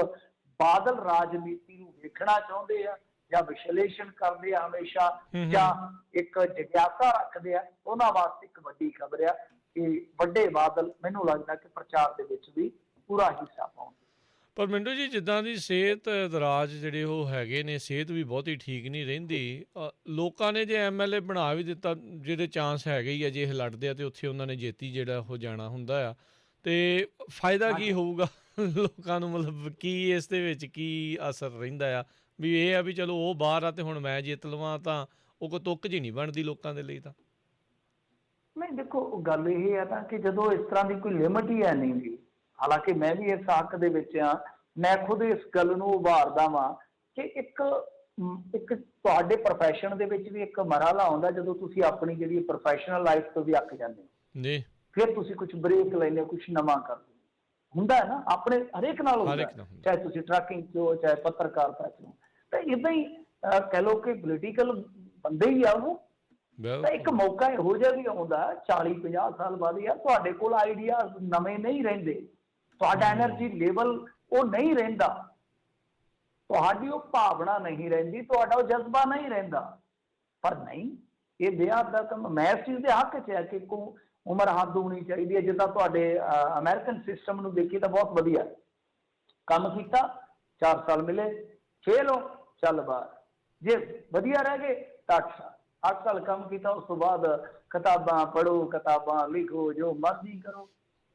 ਬਾਦਲ ਰਾਜਨੀਤੀ ਨੂੰ ਵੇਖਣਾ ਚਾਹੁੰਦੇ ਆ ਜਾਂ ਵਿਸ਼ਲੇਸ਼ਣ ਕਰਦੇ ਆ ਹਮੇਸ਼ਾ, ਜਾਂ ਇੱਕ ਜਿਗਿਆਸਾ ਰੱਖਦੇ ਆ, ਉਹਨਾਂ ਵਾਸਤੇ ਇੱਕ ਵੱਡੀ ਖਬਰ ਆ ਕਿ ਵੱਡੇ ਬਾਦਲ ਮੈਨੂੰ ਲੱਗਦਾ ਕਿ ਪ੍ਰਚਾਰ ਦੇ ਵਿੱਚ ਵੀ ਪੂਰਾ ਹਿੱਸਾ ਪਾਉਣਗੇ। ਪਰ ਮਿੰਟੂ ਜੀ, ਜਿੱਦਾਂ ਦੀ ਸਿਹਤ ਦਰਾਜ ਜਿਹੜੇ ਉਹ ਹੈਗੇ ਨੇ, ਸਿਹਤ ਵੀ ਬਹੁਤੀ ਠੀਕ ਨਹੀਂ ਰਹਿੰਦੀ। ਲੋਕਾਂ ਨੇ ਜੇ MLA ਬਣਾ ਵੀ ਦਿੱਤਾ, ਜਿਹਦੇ ਚਾਂਸ ਹੈਗੇ ਹੀ ਆ, ਜੇ ਇਹ ਲੜਦੇ ਆ ਤੇ ਉੱਥੇ ਉਹਨਾਂ ਨੇ ਜੇਤੀ ਜਿਹੜਾ ਉਹ ਜਾਣਾ ਹੁੰਦਾ ਆ, ਤੇ ਫਾਇਦਾ ਕੀ ਹੋਊਗਾ ਲੋਕਾਂ ਨੂੰ? ਮਤਲਬ ਕੀ ਇਸ ਦੇ ਵਿੱਚ ਕੀ ਅਸਰ ਰਹਿੰਦਾ ਆ? ਵੀ ਇਹ ਆ ਵੀ ਚਲੋ ਉਹ ਬਾਹਰ ਆ ਤੇ ਹੁਣ ਮੈਂ ਜਿੱਤ ਲਵਾਂ, ਤਾਂ ਉਹ ਕੋਈ ਤੁੱਕ ਜੀ ਨਹੀਂ ਬਣਦੀ ਲੋਕਾਂ ਦੇ ਲਈ। ਤਾਂ ਨਹੀਂ, ਦੇਖੋ ਗੱਲ ਇਹ ਹੈ ਨਾ ਕਿ ਜਦੋਂ ਇਸ ਤਰ੍ਹਾਂ ਦੀ ਕੋਈ ਲਿਮਟ ਹੀ ਹੈ ਨਹੀਂ ਗੀ, ਹਾਲਾਂਕਿ ਮੈਂ ਵੀ ਇਸ ਹੱਕ ਦੇ ਵਿੱਚ ਹਾਂ, ਮੈਂ ਖੁਦ ਇਸ ਗੱਲ ਨੂੰ ਉਭਾਰਦਾ ਵਾਂ ਕਿ ਇੱਕ ਇੱਕ ਤੁਹਾਡੇ ਪ੍ਰੋਫੈਸ਼ਨ ਦੇ ਵਿੱਚ ਵੀ ਇੱਕ ਮਰਹਲਾ ਆਉਂਦਾ ਜਦੋਂ ਤੁਸੀਂ ਆਪਣੀ ਜਿਹੜੀ ਪ੍ਰੋਫੈਸ਼ਨਲ ਲਾਈਫ ਤੋਂ ਵੀ ਅੱਕ ਜਾਂਦੇ ਹੋ, ਜੀ ਫਿਰ ਤੁਸੀਂ ਕੁਝ ਬ੍ਰੇਕ ਲੈਂਦੇ ਹੋ, ਕੁਝ ਨਵਾਂ ਕਰਦੇ ਹੋ। ਹੁੰਦਾ ਹੈ ਨਾ, ਆਪਣੇ ਹਰੇਕ ਨਾਲ ਹਰ ਹੁੰਦਾ ਇੱਕ ਹੈ, ਨਾਲ ਹੁੰਦਾ। ਚਾਹੇ ਤੁਸੀਂ ਟਰੱਕਿੰਗ 'ਚ ਹੋ, ਚਾਹੇ ਪੱਤਰਕਾਰਤਾ 'ਚ ਹੋ। ਤਾਂ ਇੱਦਾਂ ਹੀ ਕਹਿ ਲਓ ਕਿ ਪੋਲੀਟੀਕਲ ਬੰਦੇ ਹੀ ਆ ਉਹ। ਤਾਂ ਇੱਕ ਬਿਲਕੁਲ ਮੌਕਾ ਇਹੋ ਜਿਹਾ ਵੀ ਆਉਂਦਾ 40-50 ਸਾਲ ਬਾਅਦ, ਯਾਰ ਤੁਹਾਡੇ ਕੋਲ ਆਈਡੀਆਜ਼ ਨਵੇਂ ਨਹੀਂ ਰਹਿੰਦੇ, ਤੁਹਾਡਾ ਐਨਰਜੀ ਲੈਵਲ ਉਹ ਨਹੀਂ ਰਹਿੰਦਾ, ਤੁਹਾਡੀ ਉਹ ਭਾਵਨਾ ਨਹੀਂ ਰਹਿੰਦੀ, ਤੁਹਾਡਾ ਉਹ ਜਜ਼ਬਾ ਨਹੀਂ ਰਹਿੰਦਾ। ਪਰ ਨਹੀਂ, ਇਹ ਵਿਆਹ ਦਾ ਕੰਮ ਮੈਂ ਇਸ ਚੀਜ਼ ਦੇ ਹੱਕ 'ਚ ਹੈ ਕਿ ਉਮਰ ਹੱਦ ਹੋਣੀ ਚਾਹੀਦੀ ਹੈ। ਜਿੱਦਾਂ ਤੁਹਾਡੇ ਅਮਰੀਕਨ ਸਿਸਟਮ ਨੂੰ ਦੇਖੀਏ ਤਾਂ ਬਹੁਤ ਵਧੀਆ, ਕੰਮ ਕੀਤਾ 4 ਸਾਲ ਮਿਲੇ, ਫੇਲ ਹੋ ਚੱਲ ਬਾਹਰ, ਜੇ ਵਧੀਆ ਰਹਿ ਗਏ ਤਾਂ 8 ਸਾਲ ਕੰਮ ਕੀਤਾ, ਉਸ ਤੋਂ ਬਾਅਦ ਕਿਤਾਬਾਂ ਪੜ੍ਹੋ, ਕਿਤਾਬਾਂ ਲਿਖੋ, ਜੋ ਮਰਜ਼ੀ ਕਰੋ।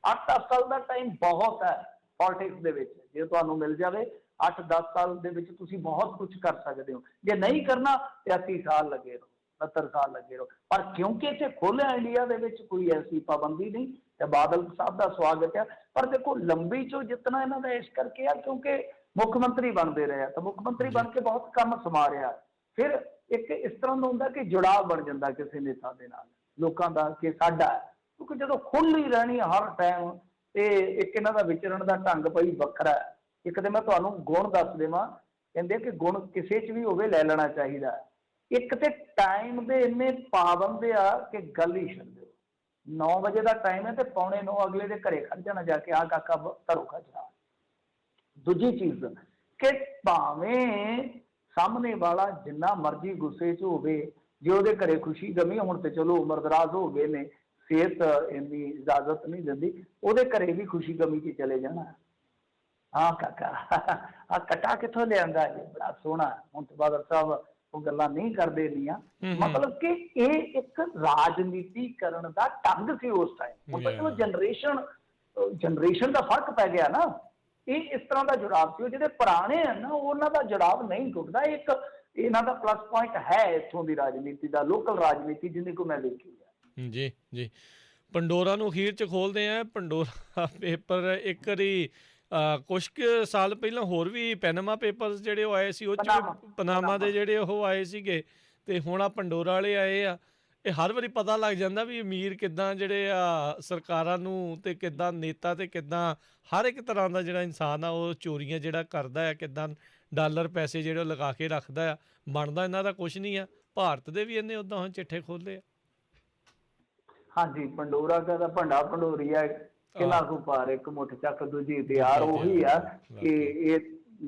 8-10 ਸਾਲ ਦਾ ਟਾਈਮ ਬਹੁਤ ਹੈ ਪੋਲਿਟਿਕਸ ਦੇ ਵਿੱਚ। ਜੇ ਤੁਹਾਨੂੰ ਮਿਲ ਜਾਵੇ 8-10 ਸਾਲ ਦੇ ਵਿੱਚ ਤੁਸੀਂ ਬਹੁਤ ਕੁਝ ਕਰ ਸਕਦੇ ਹੋ। ਜੇ ਨਹੀਂ ਕਰਨਾ ਤੇ 80 ਸਾਲ ਲੱਗੇ ਰਹੋ, 70 ਸਾਲ ਲੱਗੇ ਰਹੋ। ਪਰ ਕਿਉਂਕਿ ਇੱਥੇ ਖੋਲ੍ਹਿਆ ਇੰਡੀਆ ਦੇ ਵਿੱਚ ਕੋਈ ਐਸੀ ਪਾਬੰਦੀ ਨਹੀਂ, ਤੇ ਬਾਦਲ ਸਾਹਿਬ ਦਾ ਸਵਾਗਤ ਹੈ। ਪਰ ਦੇਖੋ ਲੰਬੀ ਚੋਂ ਜਿੱਤਣਾ ਇਹਨਾਂ ਦਾ ਇਸ ਕਰਕੇ ਆ ਕਿਉਂਕਿ ਮੁੱਖ ਮੰਤਰੀ ਬਣਦੇ ਰਹੇ ਆ, ਤਾਂ ਮੁੱਖ ਮੰਤਰੀ ਜੀ ਬਣ ਕੇ ਬਹੁਤ ਕੰਮ ਸਮਾਰਿਆ। ਫਿਰ ਇੱਕ ਇਸ ਤਰ੍ਹਾਂ ਦਾ ਹੁੰਦਾ ਕਿ ਜੁੜਾਵ ਬਣ ਜਾਂਦਾ ਕਿਸੇ ਨੇਤਾ ਦੇ ਨਾਲ ਲੋਕਾਂ ਦਾ, ਕਿ ਸਾਡਾ ਹੈ। ਕਿਉਂਕਿ ਜਦੋਂ ਖੁੱਲ੍ਹ ਹੀ ਰਹਿਣੀ ਹਰ ਟਾਈਮ, ਤੇ ਇੱਕ ਇਹਨਾਂ ਦਾ ਵਿਚਰਨ ਦਾ ਢੰਗ ਭਾਈ ਵੱਖਰਾ ਹੈ। ਇੱਕ ਤੇ ਮੈਂ ਤੁਹਾਨੂੰ ਗੁਣ ਦੱਸ ਦੇਵਾਂ, ਕਹਿੰਦੇ ਕਿ ਗੁਣ ਕਿਸੇ 'ਚ ਵੀ ਹੋਵੇ ਲੈ ਲੈਣਾ ਚਾਹੀਦਾ। ਇੱਕ ਤੇ ਟਾਈਮ ਦੇ ਇੰਨੇ ਪਾਬੰਦ ਆ ਕਿ ਗੱਲ ਹੀ ਛੱਡ ਦਿਓ। 9 ਵਜੇ ਦਾ ਟਾਈਮ ਹੈ ਤੇ 8:45 ਅਗਲੇ ਦੇ ਘਰੇ ਖੜ ਜਾਣਾ ਜਾ ਕੇ, ਆਹ ਕਾਕਾ ਧਰੋ ਖਾ। ਦੂਜੀ ਚੀਜ਼ ਕਿ ਭਾਵੇਂ ਸਾਹਮਣੇ ਵਾਲਾ ਜਿੰਨਾ ਮਰਜ਼ੀ ਗੁੱਸੇ 'ਚ ਹੋਵੇ, ਜੇ ਉਹਦੇ ਘਰੇ ਖੁਸ਼ੀ ਗਮੀ, ਹੁਣ ਤੇ ਚਲੋ ਉਮਰ ਦਰਾਜ਼ ਹੋ ਗਏ ਨੇ, ਸਿਹਤ ਇੰਨੀ ਇਜਾਜ਼ਤ ਨਹੀਂ ਦਿੰਦੀ, ਉਹਦੇ ਘਰੇ ਵੀ ਖੁਸ਼ੀ ਗਮੀ 'ਚ ਚਲੇ ਜਾਣਾ। ਹਾਂ ਕਾਕਾ ਆਹ ਕਟਾ ਕਿੱਥੋਂ ਲਿਆਂਦਾ ਜੀ, ਬੜਾ ਸੋਹਣਾ। ਹੁਣ ਤੇ ਬਾਦਲ ਸਾਹਿਬ ਉਹ ਗੱਲਾਂ ਨਹੀਂ ਕਰਦੇ ਨੀਆਂ। ਮਤਲਬ ਕਿ ਇਹ ਇੱਕ ਰਾਜਨੀਤੀ ਕਰਨ ਦਾ ਢੰਗ ਸੀ ਉਸ ਟਾਈਮ। ਹੁਣ ਤਾਂ ਚਲੋ ਜਨਰੇਸ਼ਨ ਦਾ ਫਰਕ ਪੈ ਗਿਆ ਨਾ, ਇਹ ਇਸ ਤਰ੍ਹਾਂ ਦਾ ਜੁੜਾਵ ਸੀ। ਉਹ ਜਿਹੜੇ ਪੁਰਾਣੇ ਆ ਨਾ, ਉਹਨਾਂ ਦਾ ਜੁੜਾਵ ਨਹੀਂ ਟੁੱਟਦਾ। ਇੱਕ ਇਹਨਾਂ ਦਾ ਪਲੱਸ ਪੁਆਇੰਟ ਹੈ ਇੱਥੋਂ ਦੀ ਰਾਜਨੀਤੀ ਦਾ, ਲੋਕਲ ਰਾਜਨੀਤੀ ਜਿੰਨੀ ਕੋ ਮੈਂ ਵੇਖੀ ਹੈ। ਜੀ ਜੀ ਪੰਡੋਰਾ ਨੂੰ ਅਖੀਰ 'ਚ ਖੋਲਦੇ ਆ। ਪੰਡੋਰਾ ਪੇਪਰ ਇੱਕ ਵਾਰੀ ਕੁਛ ਕੁ ਸਾਲ ਪਹਿਲਾਂ ਹੋਰ ਵੀ ਪੈਨਾਮਾ ਪੇਪਰਸ ਜਿਹੜੇ ਉਹ ਆਏ ਸੀ, ਉਹ 'ਚ ਵੀ ਪਨਾਮਾ ਦੇ ਜਿਹੜੇ ਉਹ ਆਏ ਸੀਗੇ, ਤੇ ਹੁਣ ਆ ਪੰਡੋਰਾ ਵਾਲੇ ਆਏ ਆ। ਇਹ ਹਰ ਵਾਰੀ ਪਤਾ ਲੱਗ ਜਾਂਦਾ ਵੀ ਅਮੀਰ ਕਿੱਦਾਂ ਜਿਹੜੇ ਆ ਸਰਕਾਰਾਂ ਨੂੰ, ਤੇ ਕਿੱਦਾਂ ਨੇਤਾ, ਤੇ ਕਿੱਦਾਂ ਹਰ ਇੱਕ ਤਰ੍ਹਾਂ ਦਾ ਜਿਹੜਾ ਇਨਸਾਨ ਆ ਉਹ ਚੋਰੀਆਂ ਜਿਹੜਾ ਕਰਦਾ ਆ, ਕਿੱਦਾਂ ਡਾਲਰ ਪੈਸੇ ਜਿਹੜੇ ਉਹ ਲਗਾ ਕੇ ਰੱਖਦਾ ਆ। ਬਣਦਾ ਇਹਨਾਂ ਦਾ ਕੁਛ ਨਹੀਂ ਆ। ਭਾਰਤ ਦੇ ਵੀ ਇਹਨੇ ਉੱਦਾਂ ਹੁਣ ਚਿੱਠੇ ਖੋਲ੍ਹੇ ਆ। ਹਾਂਜੀ, ਪੰਡੋਰਾ ਦਾ ਭੰਡਾ ਭੰਡੋਰੀ ਆ, ਕਿਲਾ ਕੋ ਪਾਰ ਇੱਕ ਮੁੱਠ ਚੱਕ ਦੂਜੀ ਤਿਆਰ। ਉਹੀ ਆ ਕਿ ਇਹ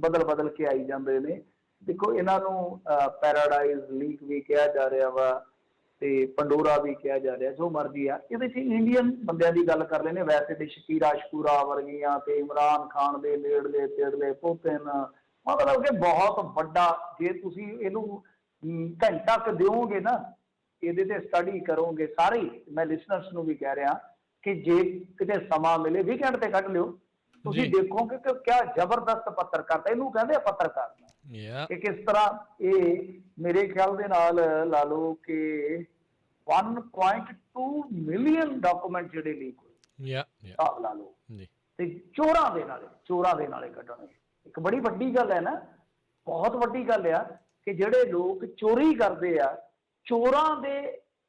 ਬਦਲ ਬਦਲ ਕੇ ਆਈ ਜਾਂਦੇ ਨੇ। ਦੇਖੋ ਇਹਨਾਂ ਨੂੰ ਪੈਰਾਡਾਈਜ਼ ਲੀਕ ਵੀ ਕਿਹਾ ਜਾ ਰਿਹਾ ਵਾ, ਤੇ ਪੰਡੋਰਾ ਵੀ ਕਿਹਾ ਜਾ ਰਿਹਾ, ਜੋ ਮਰਜ਼ੀ ਆ। ਇਹਦੇ 'ਚ ਇੰਡੀਅਨ ਬੰਦਿਆਂ ਦੀ ਗੱਲ ਕਰ ਲੈਂਦੇ ਵੈਸੇ ਤੇ ਸ਼ਕੀਰਾ ਸ਼ਕੂਰਾ ਵਰਗੀਆਂ, ਤੇ ਇਮਰਾਨ ਖਾਨ ਦੇ ਨੇੜਲੇ ਤੇੜਲੇ ਪੁਤਿਨ, ਮਤਲਬ ਕਿ ਬਹੁਤ ਵੱਡਾ। ਜੇ ਤੁਸੀਂ ਇਹਨੂੰ ਘੰਟਾ ਕੁ ਦਿਓਗੇ ਨਾ, ਇਹਦੇ ਤੇ ਸਟੱਡੀ ਕਰੋਗੇ ਸਾਰੇ, ਮੈਂ ਲਿਸਨਰਸ ਨੂੰ ਵੀ ਕਹਿ ਰਿਹਾ ਕਿ ਜੇ ਕਿਤੇ ਸਮਾਂ ਮਿਲੇ ਵੀਕਐਂਡ ਤੇ ਕੱਢ ਲਿਓ, ਤੁਸੀਂ ਦੇਖੋਗੇ ਕਿ ਕਿਆ ਜ਼ਬਰਦਸਤ ਪੱਤਰਕਾਰਤਾ, ਇਹਨੂੰ ਕਹਿੰਦੇ ਆ ਪੱਤਰਕਾਰਤਾ। ਕਿ ਕਿਸ ਤਰ੍ਹਾਂ ਇਹ ਮੇਰੇ ਖਿਆਲ ਦੇ ਨਾਲ ਲਾ ਲਓ ਕਿ 1.2 ਮਿਲੀਅਨ ਡਾਕੂਮੈਂਟ ਜਿਹੜੇ ਲੀਕ ਹੋਏ, ਹਿਸਾਬ ਲਾ ਲਓ, ਤੇ ਚੋਰਾਂ ਦੇ ਨਾਲੇ ਕੱਢਣੇ। ਇੱਕ ਬੜੀ ਵੱਡੀ ਗੱਲ ਹੈ ਨਾ, ਬਹੁਤ ਵੱਡੀ ਗੱਲ ਆ ਕਿ ਜਿਹੜੇ ਲੋਕ ਚੋਰੀ ਕਰਦੇ ਆ, ਚੋਰਾਂ ਦੇ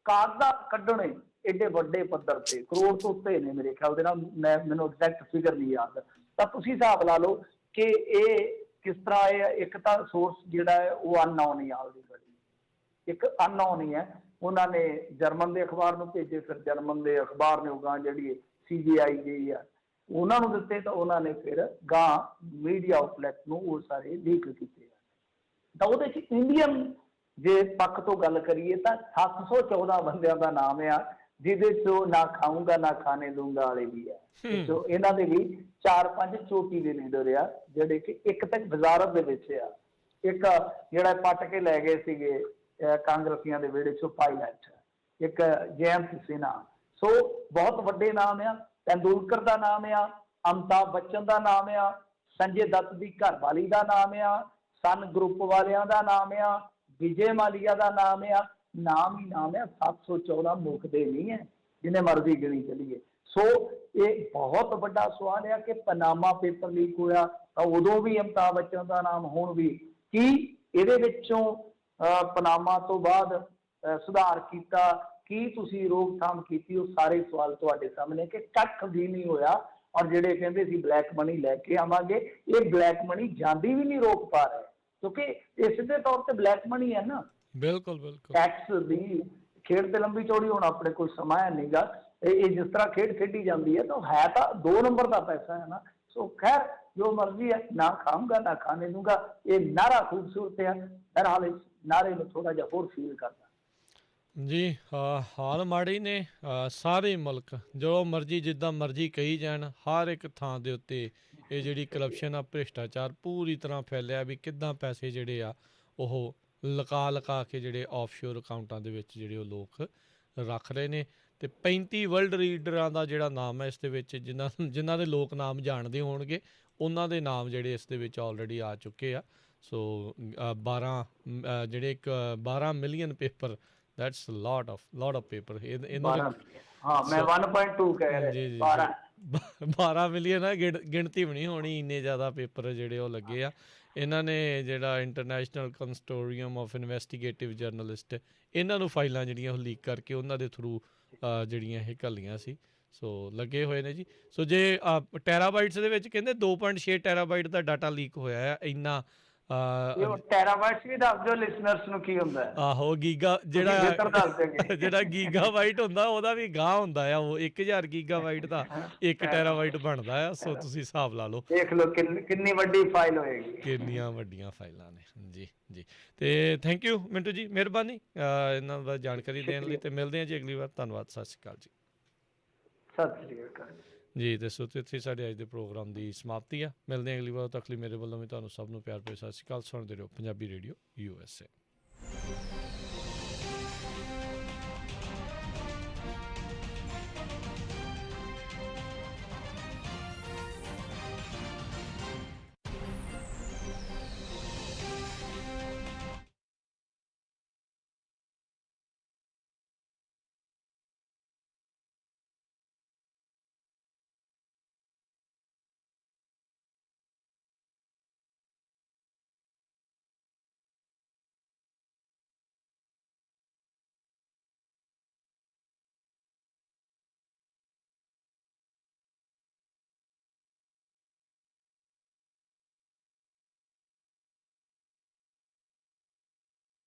ਕਾਗਜ਼ਾਤ ਕੱਢਣੇ ਏਡੇ ਵੱਡੇ ਪੱਧਰ ਤੇ, ਕਰੋੜ ਤੋਂ ਉੱਤੇ ਨੇ ਮੇਰੇ ਖਿਆਲ ਦੇ ਨਾਲ, ਮੈਨੂੰ ਐਗਜ਼ੈਕਟ ਫਿਗਰ ਨਹੀਂ ਯਾਦ। ਤਾਂ ਤੁਸੀਂ ਹਿਸਾਬ ਲਾ ਲਓ ਕਿ ਇਹ ਕਿਸ ਤਰ੍ਹਾਂ ਇਹ ਇੱਕ ਤਾਂ ਸੋਰਸ ਜਿਹੜਾ ਹੈ ਉਹ ਅਨਨੋਨ ਹੀ ਆ, ਇੱਕ ਅਨਨੋਨ ਹੀ ਹੈ। ਉਹਨਾਂ ਨੇ ਜਰਮਨ ਦੇ ਅਖਬਾਰ ਨੂੰ ਭੇਜੇ, ਫਿਰ ਜਰਮਨ ਦੇ ਅਖਬਾਰ ਨੇ ਗਾਂ ਜਿਹੜੀ CBI ਗਈ ਆ ਉਹਨਾਂ ਨੂੰ ਦਿੱਤੇ, ਤਾਂ ਉਹਨਾਂ ਨੇ ਫਿਰ ਗਾਂ ਮੀਡੀਆ ਆਊਟਲੈਟ ਨੂੰ ਉਹ ਸਾਰੇ ਲੀਕ ਕੀਤੇ। ਤਾਂ ਉਹਦੇ 'ਚ ਇੰਡੀਅਨ ਜੇ ਪੱਖ ਤੋਂ ਗੱਲ ਕਰੀਏ ਤਾਂ 714 ਬੰਦਿਆਂ ਦਾ ਨਾਮ ਆ, ਜਿਹਦੇ 'ਚੋਂ ਨਾ ਖਾਊਂਗਾ ਨਾ ਖਾਣੇ ਦੂੰਗਾ ਵਾਲੇ ਵੀ ਆ। ਇਹਨਾਂ ਦੇ ਵੀ 4-5 ਚੋਟੀ ਦੇ ਲੀਡਰ ਆ, ਜਿਹੜੇ ਕਿ ਇੱਕ ਤੱਕ ਵਜ਼ਾਰਤ ਦੇ ਵਿੱਚ ਆ, ਇੱਕ ਜਿਹੜਾ ਪੱਟ ਕੇ ਲੈ ਗਏ ਸੀਗੇ ਕਾਂਗਰਸੀਆਂ ਦੇ ਵਿਹੜੇ 'ਚੋਂ ਪਾਇਲਟ, ਇੱਕ ਜੈਮਤ ਸਿਨਹਾ। ਸੋ ਬਹੁਤ ਵੱਡੇ ਨਾਮ ਆ। ਤੇਂਦੁਲਕਰ ਦਾ ਨਾਮ ਆ, ਅਮਿਤਾਭ ਬੱਚਨ ਦਾ ਨਾਮ ਆ, ਸੰਜੇ ਦੱਤ ਦੀ ਘਰਵਾਲੀ ਦਾ ਨਾਮ ਆ, ਸਨ ਗਰੁੱਪ ਵਾਲਿਆਂ ਦਾ ਨਾਮ ਆ, ਵਿਜੇ ਮਾਲੀਆ ਦਾ ਨਾਮ ਆ। ਨਾਮ ਹੀ ਨਾਮ ਆ, 714 ਮੁੱਕਦੇ ਨਹੀਂ ਹੈ, ਜਿੰਨੇ ਮਰਜ਼ੀ ਗਿਣੀ ਚੱਲੀਏ। ਸੋ ਇਹ ਬਹੁਤ ਵੱਡਾ ਸਵਾਲ ਆ ਕਿ ਪਨਾਮਾ ਪੇਪਰ ਲੀਕ ਹੋਇਆ ਤਾਂ ਉਦੋਂ ਵੀ ਅਮਿਤਾਭ ਬੱਚਨ ਦਾ ਨਾਮ, ਹੁਣ ਵੀ। ਕੀ ਇਹਦੇ ਵਿੱਚੋਂ ਪਨਾਮਾ ਤੋਂ ਬਾਅਦ ਸੁਧਾਰ ਕੀਤਾ, ਕੀ ਤੁਸੀਂ ਰੋਕਥਾਮ ਕੀਤੀ, ਉਹ ਸਾਰੇ ਸਵਾਲ ਤੁਹਾਡੇ ਸਾਹਮਣੇ ਕਿ ਕੱਖ ਵੀ ਨਹੀਂ ਹੋਇਆ। ਔਰ ਜਿਹੜੇ ਕਹਿੰਦੇ ਸੀ ਬਲੈਕ ਮਨੀ ਲੈ ਕੇ ਆਵਾਂਗੇ, ਇਹ ਬਲੈਕ ਮਨੀ ਜਾਂਦੀ ਵੀ ਨਹੀਂ ਰੋਕ ਪਾ ਰਹੇ, ਕਿਉਂकि ਇਹ ਸਿੱਧੇ ਤੌਰ ਤੇ ਬਲੈਕ ਮਨੀ ਹੈ ਨਾ। ਬਿਲਕੁਲ ਬਿਲकुल ਟੈਕਸ ਦੀ ਖੇਡ ਤੇ ਲੰਬੀ ਚੌੜੀ ਹੁਣ ਆਪਣੇ ਕੋਲ ਸਮਾਂ ਹੈ ਨਹੀਂਗਾ। ਇਹ ਜਿਸ ਤਰ੍ਹਾਂ ਖੇਡ ਖੇਡੀ ਜਾਂਦੀ ਹੈ ਤਾਂ ਹੈ ਤਾਂ 2 ਨੰਬਰ ਦਾ ਪੈਸਾ ਹੈ ਨਾ। ਸੋ ਖੈਰ ਜੋ ਮਰਜ਼ੀ ਹੈ, ਨਾ ਖਾਊਂਗਾ ਨਾ ਖਾਣੇ ਦੂੰਗਾ। ਇਹ ਨਾਰਾ ਖੂਬਸੂਰਤ ਹੈ, ਬਹਰਹਾਲ ਇਸ ਨਾਰੇ ਨੂੰ ਥੋੜਾ ਜਿਹਾ ਹੋਰ ਫੀਲ ਕਰਦਾ ਜੀ। ਹਾਲ ਮਾੜੇ ਨੇ। ਸਾਰੇ ਮੁਲਕ ਜੋ ਮਰਜ਼ੀ ਜਿੱਦਾਂ ਮਰਜ਼ੀ ਕਹੀ ਜਾਣ, ਹਰ ਇੱਕ ਥਾਂ ਦੇ ਉੱਤੇ ਇਹ ਜਿਹੜੀ ਕਰਪਸ਼ਨ ਆ, ਭ੍ਰਿਸ਼ਟਾਚਾਰ ਪੂਰੀ ਤਰ੍ਹਾਂ ਫੈਲਿਆ ਵੀ ਕਿੱਦਾਂ ਪੈਸੇ ਜਿਹੜੇ ਆ ਉਹ ਲੁਕਾ ਲੁਕਾ ਕੇ ਜਿਹੜੇ ਆਫਸ਼ੋਰ ਅਕਾਊਂਟਾਂ ਦੇ ਵਿੱਚ ਜਿਹੜੇ ਉਹ ਲੋਕ ਰੱਖ ਰਹੇ ਨੇ। ਅਤੇ 35 ਵਰਲਡ ਰੀਡਰਾਂ ਦਾ ਜਿਹੜਾ ਨਾਮ ਹੈ ਇਸ ਦੇ ਵਿੱਚ, ਜਿਨ੍ਹਾਂ ਦੇ ਲੋਕ ਨਾਮ ਜਾਣਦੇ ਹੋਣਗੇ, ਉਹਨਾਂ ਦੇ ਨਾਮ ਜਿਹੜੇ ਇਸ ਦੇ ਵਿੱਚ ਆਲਰੇਡੀ ਆ ਚੁੱਕੇ ਆ। ਸੋ 12 million paper, that's lot of paper. ਇਹਨਾਂ 12। ਹਾਂ, ਮੈਂ 1.2 ਕਹਿ ਰਿਹਾ, ਜੀ 12। 12 ਮਿਲੀਅਨ ਆ, ਗਿਣਤੀ ਵੀ ਨਹੀਂ ਹੋਣੀ, ਇੰਨੇ ਜ਼ਿਆਦਾ ਪੇਪਰ ਜਿਹੜੇ ਉਹ ਲੱਗੇ ਆ। ਇਹਨਾਂ ਨੇ ਜਿਹੜਾ ਇੰਟਰਨੈਸ਼ਨਲ ਕੰਸਟੋਰੀਅਮ ਆਫ ਇਨਵੈਸਟੀਗੇਟਿਵ ਜਰਨਲਿਸਟ, ਇਹਨਾਂ ਨੂੰ ਫਾਈਲਾਂ ਜਿਹੜੀਆਂ ਉਹ ਲੀਕ ਕਰਕੇ ਉਹਨਾਂ ਦੇ ਥਰੂ ਜਿਹੜੀਆਂ ਇਹ ਘੱਲੀਆਂ ਸੀ। ਸੋ ਲੱਗੇ ਹੋਏ ਨੇ ਜੀ। ਸੋ ਜੇ ਟੈਰਾਬਾਈਟਸ ਦੇ ਵਿੱਚ ਕਹਿੰਦੇ 2.6 ਟੈਰਾਬਾਈਟ ਦਾ ਡਾਟਾ ਲੀਕ ਹੋਇਆ ਹੈ, ਇੰਨਾ। ਇਹ ਟੈਰਾਬਾਈਟਸ ਵੀ ਦੱਸ ਦਿਓ ਲਿਸਨਰਸ ਨੂੰ ਕੀ ਹੁੰਦਾ ਹੈ। ਆਹੋ, ਗੀਗਾ ਜਿਹੜਾ ਗੀਗਾਬਾਈਟ ਹੁੰਦਾ ਉਹਦਾ ਵੀ ਗਾਹ ਹੁੰਦਾ ਆ। ਉਹ 1000 ਗੀਗਾਬਾਈਟ ਦਾ 1 ਟੈਰਾਬਾਈਟ ਬਣਦਾ ਆ। ਸੋ ਤੁਸੀਂ ਹਿਸਾਬ ਲਾ ਲਓ, ਦੇਖ ਲਓ ਕਿੰਨੀ ਵੱਡੀ ਫਾਈਲ ਹੋਏਗੀ, ਕਿੰਨੀਆਂ ਵੱਡੀਆਂ ਫਾਈਲਾਂ ਨੇ। ਜੀ ਜੀ। ਤੇ ਥੈਂਕ ਯੂ ਮਿੰਟੂ ਜੀ, ਮਿਹਰਬਾਨੀ ਇਹਨਾਂ ਦਾ ਜਾਣਕਾਰੀ ਦੇਣ ਲਈ। ਤੇ ਮਿਲਦੇ ਹਾਂ ਜੀ ਅਗਲੀ ਵਾਰ। ਧੰਨਵਾਦ, ਸਤਿ ਸ਼੍ਰੀ ਅਕਾਲ ਜੀ। ਸਤਿ ਸ਼੍ਰੀ ਅਕਾਲ ਜੀ। ਤੇ ਸੋ ਇੱਥੇ ਸਾਡੇ ਅੱਜ ਦੇ ਪ੍ਰੋਗਰਾਮ ਦੀ ਸਮਾਪਤੀ ਆ। ਮਿਲਦੇ ਹਾਂ ਅਗਲੀ ਵਾਰ। ਤੱਕ ਲਈ ਮੇਰੇ ਵੱਲੋਂ ਵੀ ਤੁਹਾਨੂੰ ਸਭ ਨੂੰ ਪਿਆਰ ਭਰੀ ਸਤਿ ਸ਼੍ਰੀ ਅਕਾਲ। ਸੁਣਦੇ ਰਹੋ ਪੰਜਾਬੀ ਰੇਡੀਓ USA।